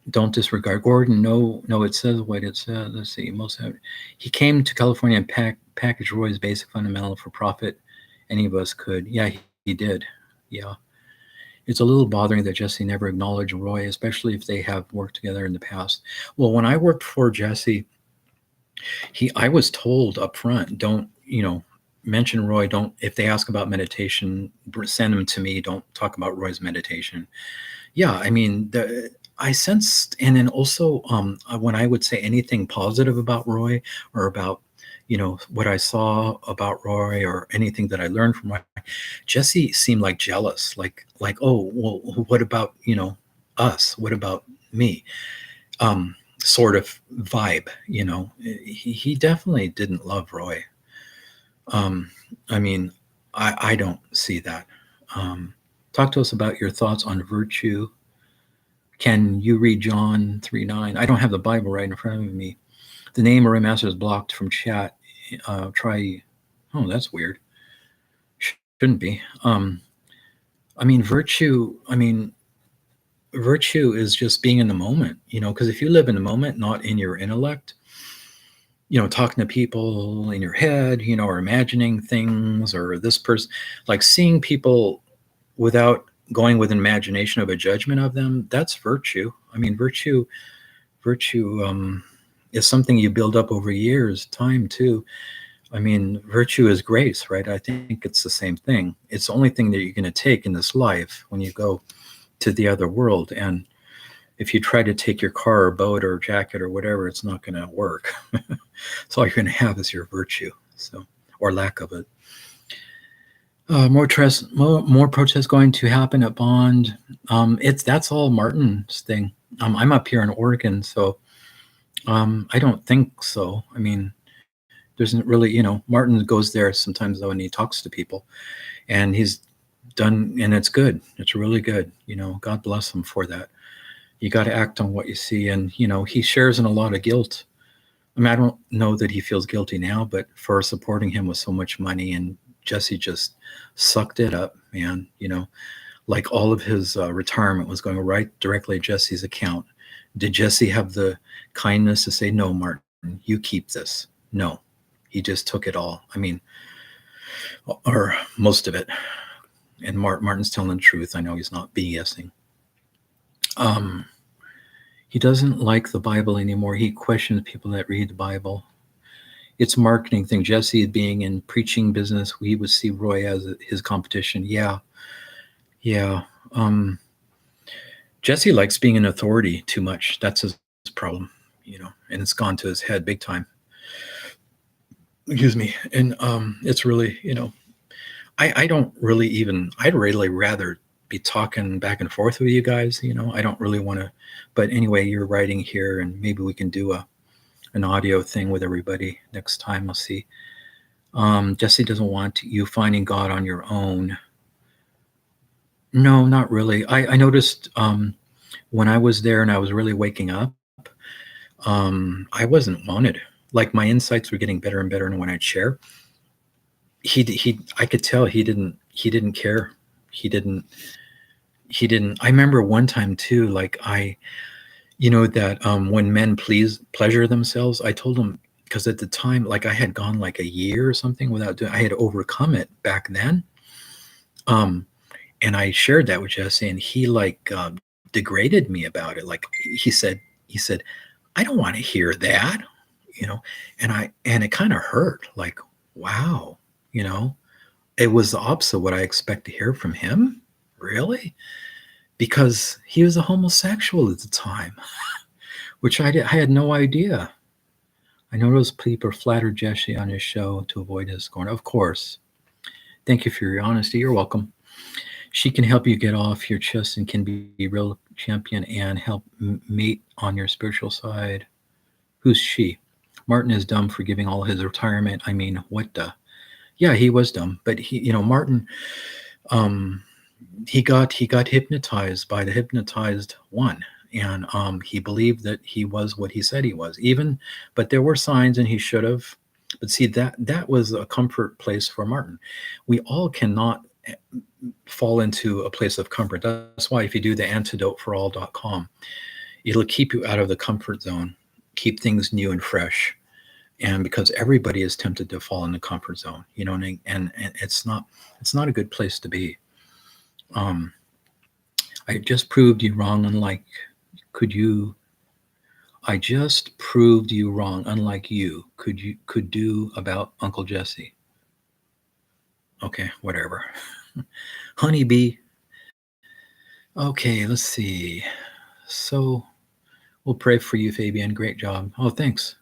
Don't disregard Gordon. No, it says what it says. Let's see. He came to California and packaged Roy's basic fundamental for profit. Any of us could. Yeah, he did. Yeah. It's a little bothering that Jesse never acknowledged Roy, especially if they have worked together in the past. Well, when I worked for Jesse, I was told up front, don't, mention Roy. Don't, if they ask about meditation, send them to me. Don't talk about Roy's meditation. Yeah, I sensed, and then also when I would say anything positive about Roy, or about what I saw about Roy, or anything that I learned from Roy, Jesse seemed like jealous, like, oh, well, what about us? What about me? Sort of vibe. He definitely didn't love Roy. I don't see that. Talk to us about your thoughts on virtue. Can you read John 3:9? I don't have the Bible right in front of me. The name Roy Master is blocked from chat. Try. Oh, that's weird. Shouldn't be. Virtue. Virtue is just being in the moment. Because if you live in the moment, not in your intellect, talking to people in your head, or imagining things, or this person, like seeing people without going with an imagination of a judgment of them, that's virtue. Virtue is something you build up over years, time too. Virtue is grace, right? I think it's the same thing. It's the only thing that you're going to take in this life when you go to the other world. And if you try to take your car or boat or jacket or whatever, it's not going to work. So all you're going to have is your virtue, or lack of it. More protests going to happen at Bond. That's all Martin's thing. I'm up here in Oregon, so I don't think so. There's really, Martin goes there sometimes though, and he talks to people, and he's done, and it's good. It's really good. God bless him for that. You got to act on what you see, and he shares in a lot of guilt. I don't know that he feels guilty now, but for supporting him with so much money, and Jesse just sucked it up, man. Like all of his retirement was going right directly to Jesse's account. Did Jesse have the kindness to say, no, Martin, you keep this? No, he just took it all. Or most of it. And Martin's telling the truth. I know he's not BSing. He doesn't like the Bible anymore. He questions people that read the Bible. It's a marketing thing. Jesse being in preaching business, we would see Roy as his competition. Yeah. Jesse likes being an authority too much. That's his problem, and it's gone to his head big time. Excuse me. And it's really, I don't really even, I'd really rather be talking back and forth with you guys. I don't really want to, but anyway, you're writing here, and maybe we can do an audio thing with everybody next time. We'll see. Jesse doesn't want you finding God on your own. No, not really. I noticed when I was there and I was really waking up, I wasn't wanted. Like my insights were getting better and better, and when I'd share, I could tell he didn't care. He didn't. I remember one time too, like that when men pleasure themselves, I told him, because at the time, like I had gone like a year or something without doing, I had overcome it back then. And I shared that with Jesse, and he degraded me about it. Like he said, I don't want to hear that, and it kind of hurt. Like, wow, it was the opposite of what I expect to hear from him. Really? Because he was a homosexual at the time. which I had no idea. I know those people flatter Jesse on his show to avoid his scorn. Of course. Thank you for your honesty. You're welcome. She can help you get off your chest and can be a real champion and help mate on your spiritual side. Who's she? Martin is dumb for giving all his retirement. I mean, what the? Yeah, he was dumb, but Martin, um, he got hypnotized by the hypnotized one, and he believed that he was what he said he was. But there were signs, and he should have. But see, that was a comfort place for Martin. We all cannot fall into a place of comfort. That's why if you do the antidoteforall.com, it'll keep you out of the comfort zone, keep things new and fresh. And because everybody is tempted to fall in the comfort zone, and it's not a good place to be. I just proved you wrong, I just proved you wrong, unlike you could do about Uncle Jesse. Okay, whatever. Honeybee. Okay, let's see. So we'll pray for you, Fabian. Great job. Oh, thanks.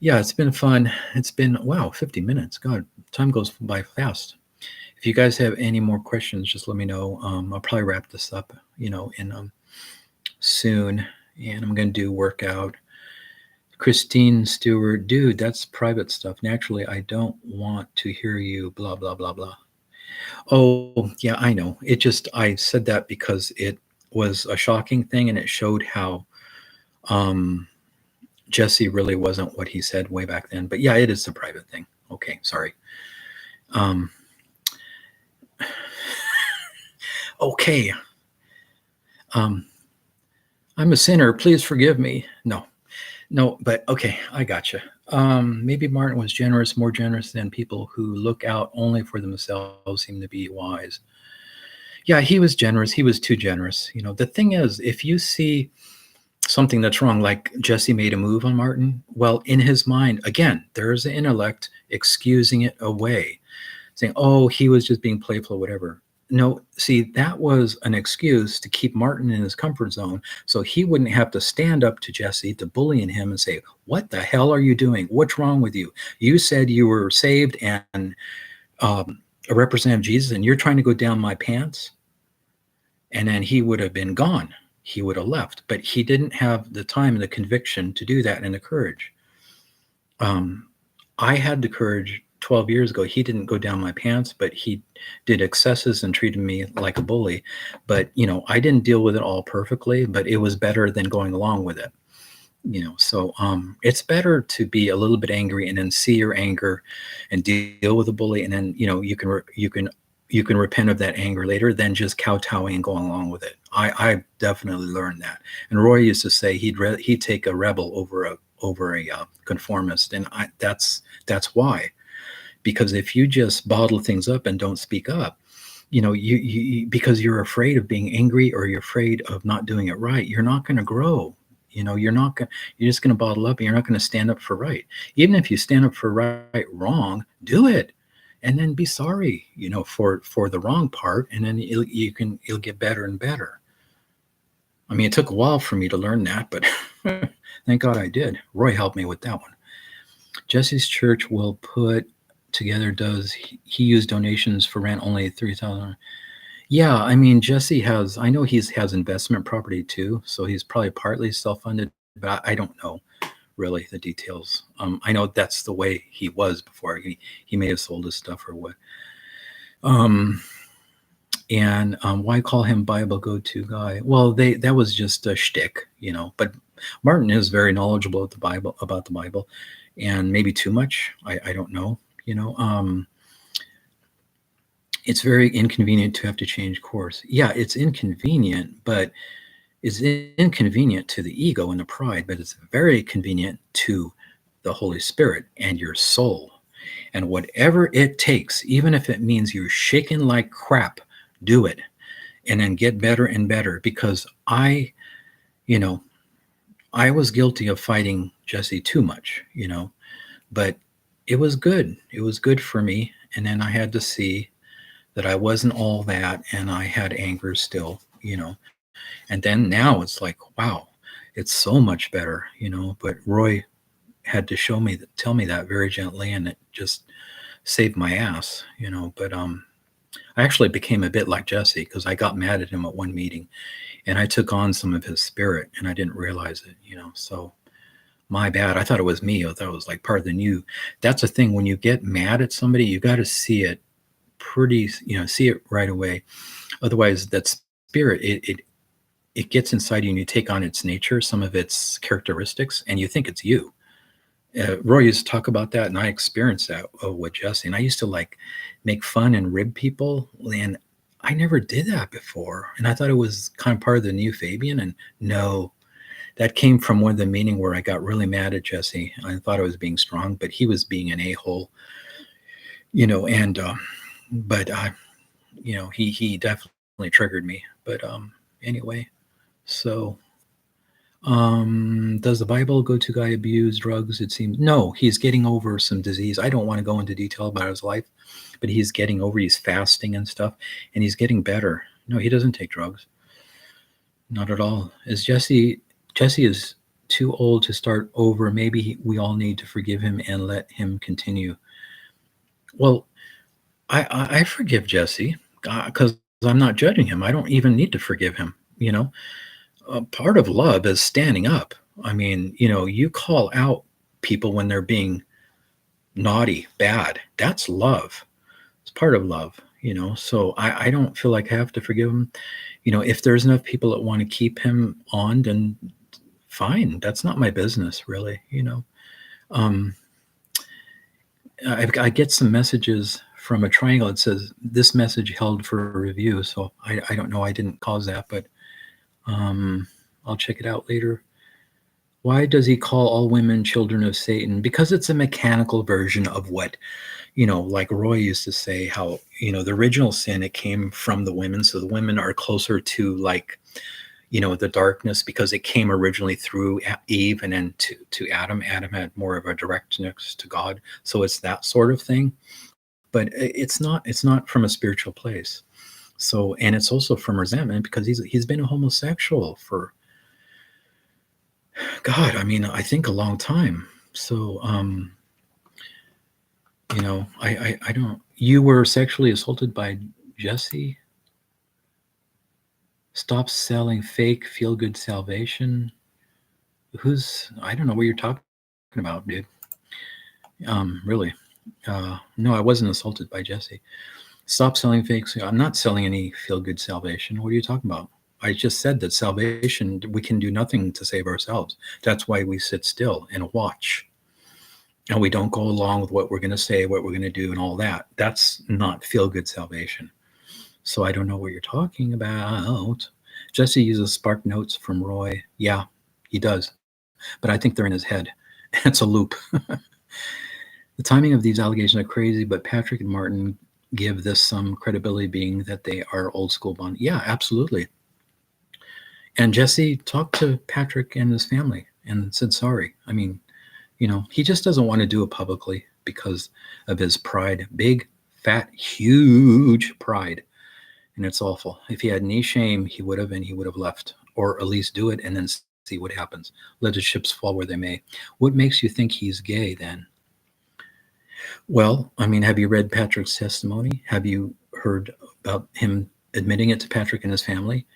Yeah, it's been fun. It's been, wow, 50 minutes. God, time goes by fast. If you guys have any more questions, just let me know. I'll probably wrap this up, in soon. And I'm going to do workout. Christine Stewart, dude, that's private stuff. Naturally, I don't want to hear you, blah, blah, blah, blah. Oh, yeah, I know. I said that because it was a shocking thing and it showed how Jesse really wasn't what he said way back then. But yeah, it is a private thing. Okay, sorry. Okay. I'm a sinner. Please forgive me. No, but okay, I gotcha. Maybe Martin was more generous than people who look out only for themselves seem to be wise. Yeah, he was generous. He was too generous. The thing is, if you see something that's wrong, like Jesse made a move on Martin, well, in his mind, again, there's the intellect excusing it away, saying, oh, he was just being playful or whatever. No, see, that was an excuse to keep Martin in his comfort zone so he wouldn't have to stand up to Jesse to bully him and say, what the hell are you doing? What's wrong with you? You said you were saved and a representative of Jesus, and you're trying to go down my pants? And then he would have been gone. He would have left. But he didn't have the time and the conviction to do that and the courage. I had the courage 12 years ago. He didn't go down my pants, but he did excesses and treated me like a bully. But, I didn't deal with it all perfectly, but it was better than going along with it. So it's better to be a little bit angry and then see your anger and deal with the bully. And then, you can repent of that anger later than just kowtowing and going along with it. I definitely learned that. And Roy used to say he'd take a rebel over a conformist. And that's why. Because if you just bottle things up and don't speak up, you because you're afraid of being angry or you're afraid of not doing it right, you're not going to grow. You're just going to bottle up and you're not going to stand up for right. Even if you stand up for right, wrong, do it. And then be sorry, for the wrong part. And then it'll get better and better. I mean, it took a while for me to learn that, but thank God I did. Roy helped me with that one. Jesse's church will put together, does he use donations for rent only 3,000? Yeah, I mean, Jesse I know he has investment property too, so he's probably partly self-funded, but I don't know really the details. I know that's the way he was before. He may have sold his stuff or what. And why call him Bible go-to guy? Well, that was just a shtick, But Martin is very knowledgeable about the Bible, and maybe too much. I don't know. It's very inconvenient to have to change course. Yeah, it's inconvenient, but it's inconvenient to the ego and the pride, but it's very convenient to the Holy Spirit and your soul. And whatever it takes, even if it means you're shaking like crap, do it. And then get better and better. Because I was guilty of fighting Jesse too much, but it was good. It was good for me. And then I had to see that I wasn't all that, and I had anger still, And then now it's like, wow, It's so much better, but Roy had to tell me that very gently, and it just saved my ass, but I actually became a bit like Jesse because I got mad at him at one meeting and I took on some of his spirit and I didn't realize it, so my bad. I thought it was me. I thought it was like part of the new. That's the thing. When you get mad at somebody, you got to see it see it right away. Otherwise, that spirit, it gets inside you and you take on its nature, some of its characteristics, and you think it's you. Roy used to talk about that, and I experienced that with Jesse. And I used to like make fun and rib people, and I never did that before. And I thought it was kind of part of the new Fabian. And no, that came from one of the meeting where I got really mad at Jesse. I thought I was being strong, but he was being an a-hole, and but he definitely triggered me. But anyway, so does the Bible go to guy abuse drugs? It seems no, he's getting over some disease. I don't want to go into detail about his life, but he's getting over, he's fasting and stuff, and he's getting better. No, he doesn't take drugs. Not at all. Jesse is too old to start over. Maybe we all need to forgive him and let him continue. Well, I forgive Jesse because I'm not judging him. I don't even need to forgive him. Part of love is standing up. I mean, you call out people when they're being naughty, bad. That's love. It's part of love, So I don't feel like I have to forgive him. If there's enough people that want to keep him on, then fine. That's not my business, really. I get some messages from a triangle. It says this message held for review. So I don't know. I didn't cause that, but I'll check it out later. Why does he call all women children of Satan? Because it's a mechanical version of what, like Roy used to say, how, the original sin, it came from the women. So the women are closer to like, the darkness because it came originally through Eve and then to Adam. Adam had more of a directness to God. So it's that sort of thing. But it's not from a spiritual place. So, and it's also from resentment because he's been a homosexual for, God, I mean, I think a long time. So, I don't, you were sexually assaulted by Jesse? Stop selling fake feel-good salvation. I don't know what you're talking about, dude. Really. No, I wasn't assaulted by Jesse. Stop selling fake. I'm not selling any feel-good salvation. What are you talking about? I just said that salvation, we can do nothing to save ourselves. That's why we sit still and watch. And we don't go along with what we're going to say, what we're going to do, and all that. That's not feel-good salvation. So I don't know what you're talking about. Jesse uses spark notes from Roy. Yeah, he does. But I think they're in his head. It's a loop. The timing of these allegations are crazy, but Patrick and Martin give this some credibility, being that they are old school bond. Yeah, absolutely. And Jesse talked to Patrick and his family and said sorry. I mean, he just doesn't want to do it publicly because of his pride. Big, fat, huge pride. And it's awful. If he had any shame, he would have left, or at least do it and then see what happens. Let the chips fall where they may. What makes you think he's gay then? Well, I mean, have you read Patrick's testimony? Have you heard about him admitting it to Patrick and his family?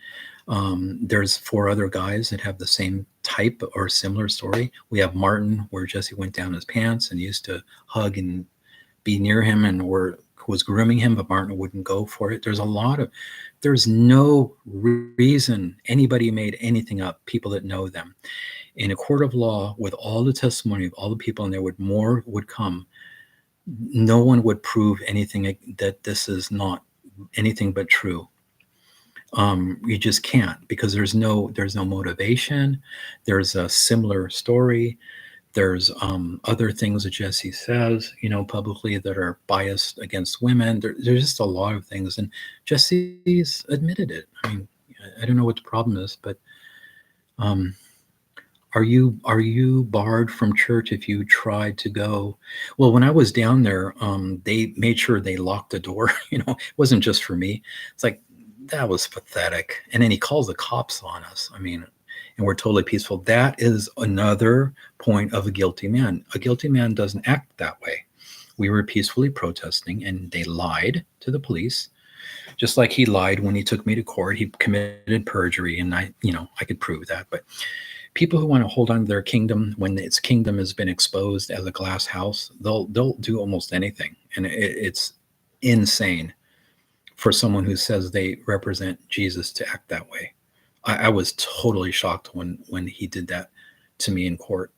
There's 4 other guys that have the same type or similar story. We have Martin, where Jesse went down his pants and used to hug and be near him and was grooming him, but Martin wouldn't go for it. There's no reason anybody made anything up, people that know them. In a court of law, with all the testimony of all the people, and more would come, no one would prove anything that this is not anything but true. You just can't, because there's no motivation. There's a similar story. There's other things that Jesse says, publicly that are biased against women. There's just a lot of things, and Jesse's admitted it. I mean, I don't know what the problem is, but are you barred from church if you tried to go? Well, when I was down there, they made sure they locked the door. It wasn't just for me. It's like, that was pathetic. And then he calls the cops on us. I mean, and we're totally peaceful. That is another point of a guilty man. A guilty man doesn't act that way. We were peacefully protesting, and they lied to the police, just like he lied when he took me to court. He committed perjury, and I could prove that. But people who want to hold on to their kingdom when its kingdom has been exposed as a glass house, they'll do almost anything, and it's insane for someone who says they represent Jesus to act that way. I was totally shocked when he did that to me in court.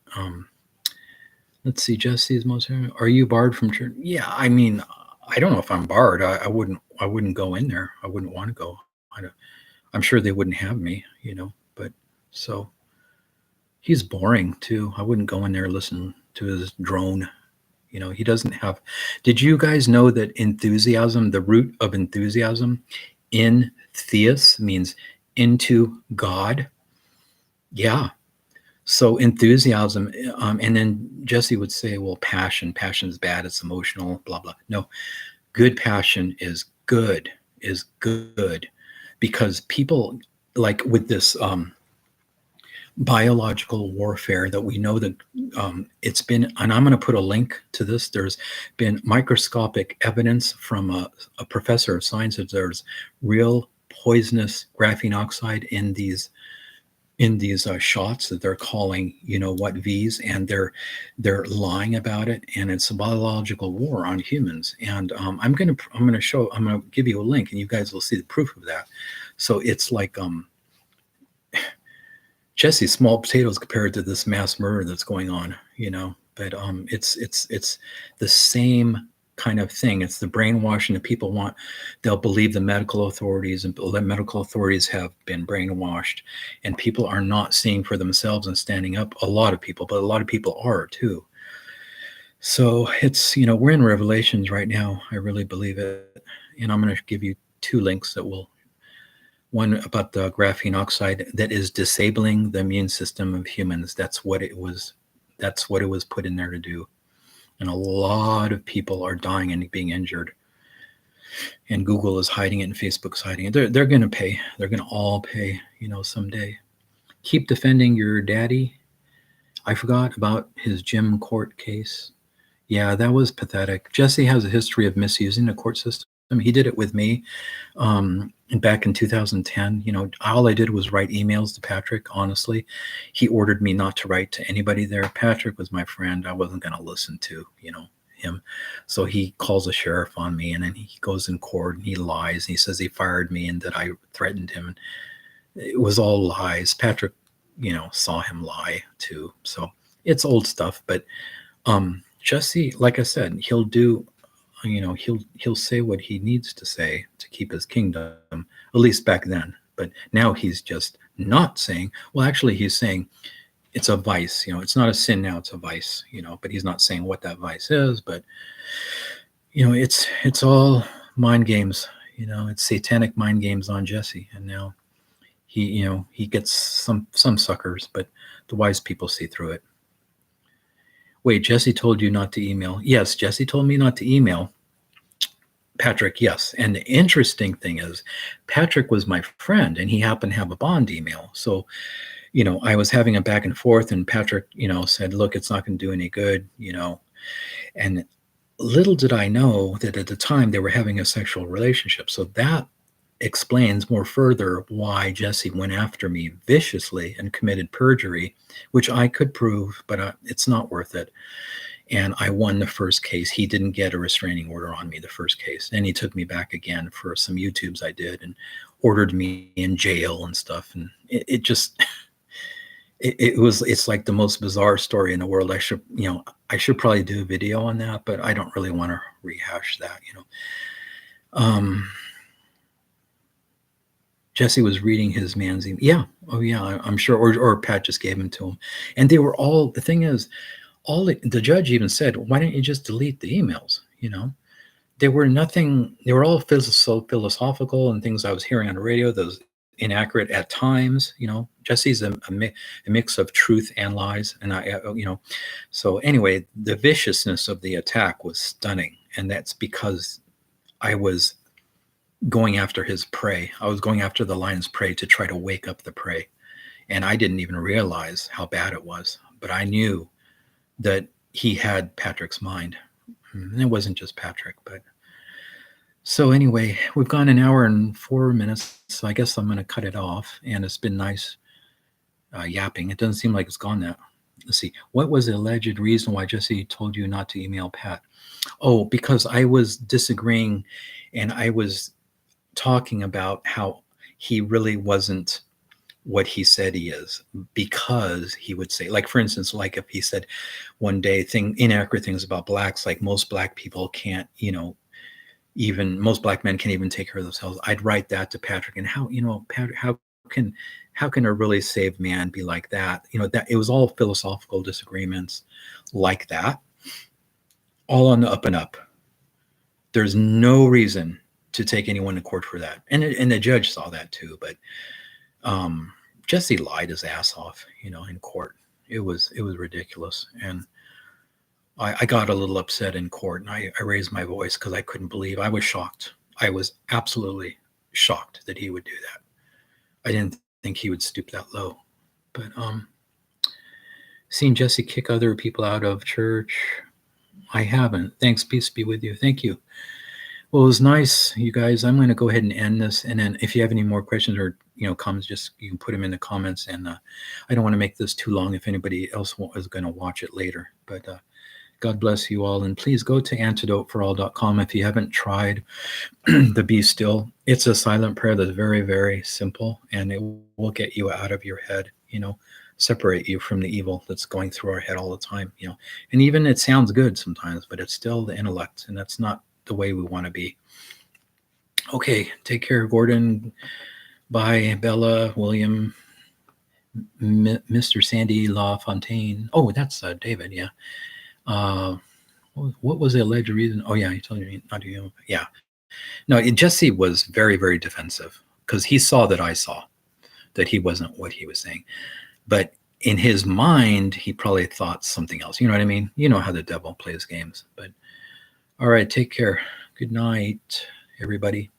Let's see, Jesse's most. Are you barred from church? Yeah, I mean, I don't know if I'm barred. I wouldn't go in there. I wouldn't want to go. I'm sure they wouldn't have me, But so he's boring too. I wouldn't go in there and listen to his drone. He doesn't have. Did you guys know that enthusiasm, the root of enthusiasm, in theos means into God? Yeah. So enthusiasm, and then Jesse would say, well, passion is bad. It's emotional, blah, blah. No, good passion is good, because people, like with this biological warfare that we know that it's been, and I'm going to put a link to this. There's been microscopic evidence from a professor of science that there's real poisonous graphene oxide in these shots that they're calling V's, and they're lying about it, and it's a biological war on humans. And I'm gonna give you a link, and you guys will see the proof of that. So it's like Jesse's small potatoes compared to this mass murder that's going on, But it's the same kind of thing. It's the brainwashing that people want. They'll believe the medical authorities, and the medical authorities have been brainwashed, and people are not seeing for themselves and standing up. A lot of people, but a lot of people are too. So it's, we're in Revelations right now. I really believe it. And I'm going to give you two links that will. One about the graphene oxide that is disabling the immune system of humans. That's what it was put in there to do. And a lot of people are dying and being injured. And Google is hiding it, and Facebook's hiding it. They're going to pay. They're going to all pay, someday. Keep defending your daddy. I forgot about his Jim court case. Yeah, that was pathetic. Jesse has a history of misusing the court system. He did it with me. And back in 2010, all I did was write emails to Patrick. Honestly, he ordered me not to write to anybody there. Patrick was my friend. I wasn't going to listen to, him. So he calls a sheriff on me, and then he goes in court and he lies. And he says he fired me and that I threatened him. It was all lies. Patrick, saw him lie too. So it's old stuff. But Jesse, like I said, he'll do. He'll say what he needs to say to keep his kingdom, at least back then. But now he's just not saying, well, actually he's saying it's a vice, it's not a sin now, it's a vice, but he's not saying what that vice is. But it's all mind games, it's satanic mind games on Jesse. And now he gets some suckers, but the wise people see through it. Wait, Jesse told you not to email? Yes, Jesse told me not to email. Patrick, yes. And the interesting thing is, Patrick was my friend, and he happened to have a bond email. So, I was having a back and forth, and Patrick, said, look, it's not going to do any good, And little did I know that at the time they were having a sexual relationship. So that explains more further why Jesse went after me viciously and committed perjury, which I could prove, but it's not worth it. And I won the first case. He didn't get a restraining order on me the first case. And he took me back again for some YouTubes I did and ordered me in jail and stuff. And it's like the most bizarre story in the world. I should probably do a video on that, but I don't really want to rehash that, Jesse was reading his man's email. Yeah. Oh, yeah. I'm sure. Or Pat just gave him to him. And they were all, the thing is, the judge even said, why don't you just delete the emails? They were nothing. They were all philosophical and things I was hearing on the radio that was inaccurate at times. Jesse's a mix of truth and lies. And so anyway, the viciousness of the attack was stunning. And that's because I was going after his prey. I was going after the lion's prey to try to wake up the prey. and I didn't even realize how bad it was. But I knew that he had Patrick's mind. And it wasn't just Patrick, but so anyway, we've gone an hour and 4 minutes, so I guess I'm going to cut it off. And it's been nice yapping. It doesn't seem like it's gone that. Let's see. What was the alleged reason why Jesse told you not to email Pat? Oh, because I was disagreeing, and I was talking about how he really wasn't what he said he is, because he would say, like, for instance, like if he said one day inaccurate things about blacks, like most black people can't, even most black men can't even take care of themselves. I'd write that to Patrick, and Patrick, how can a really saved man be like that? That it was all philosophical disagreements like that, all on the up and up. There's no reason to take anyone to court for that, and the judge saw that too. But Jesse lied his ass off, in court. It was ridiculous, and I got a little upset in court, and I raised my voice because I couldn't believe. I was shocked. I was absolutely shocked that he would do that. I didn't think he would stoop that low. But seen Jesse kick other people out of church? I haven't. Thanks. Peace be with you. Thank you. Well, it was nice, you guys. I'm going to go ahead and end this. And then if you have any more questions or comments, just you can put them in the comments. And I don't want to make this too long if anybody else is going to watch it later. But God bless you all. And please go to antidoteforall.com if you haven't tried the Be Still. It's a silent prayer that's very, very simple, and it will get you out of your head, separate you from the evil that's going through our head all the time, And even it sounds good sometimes, but it's still the intellect, and that's not the way we want to be. Okay, take care, Gordon. Bye, Bella, William, Mr. Sandy LaFontaine. Oh, that's David, yeah. What was the alleged reason? Oh, yeah, he told you not to email. Yeah. No, Jesse was very, very defensive because he saw that I saw that he wasn't what he was saying. But in his mind, he probably thought something else. You know what I mean? You know how the devil plays games. But all right, take care. Good night, everybody.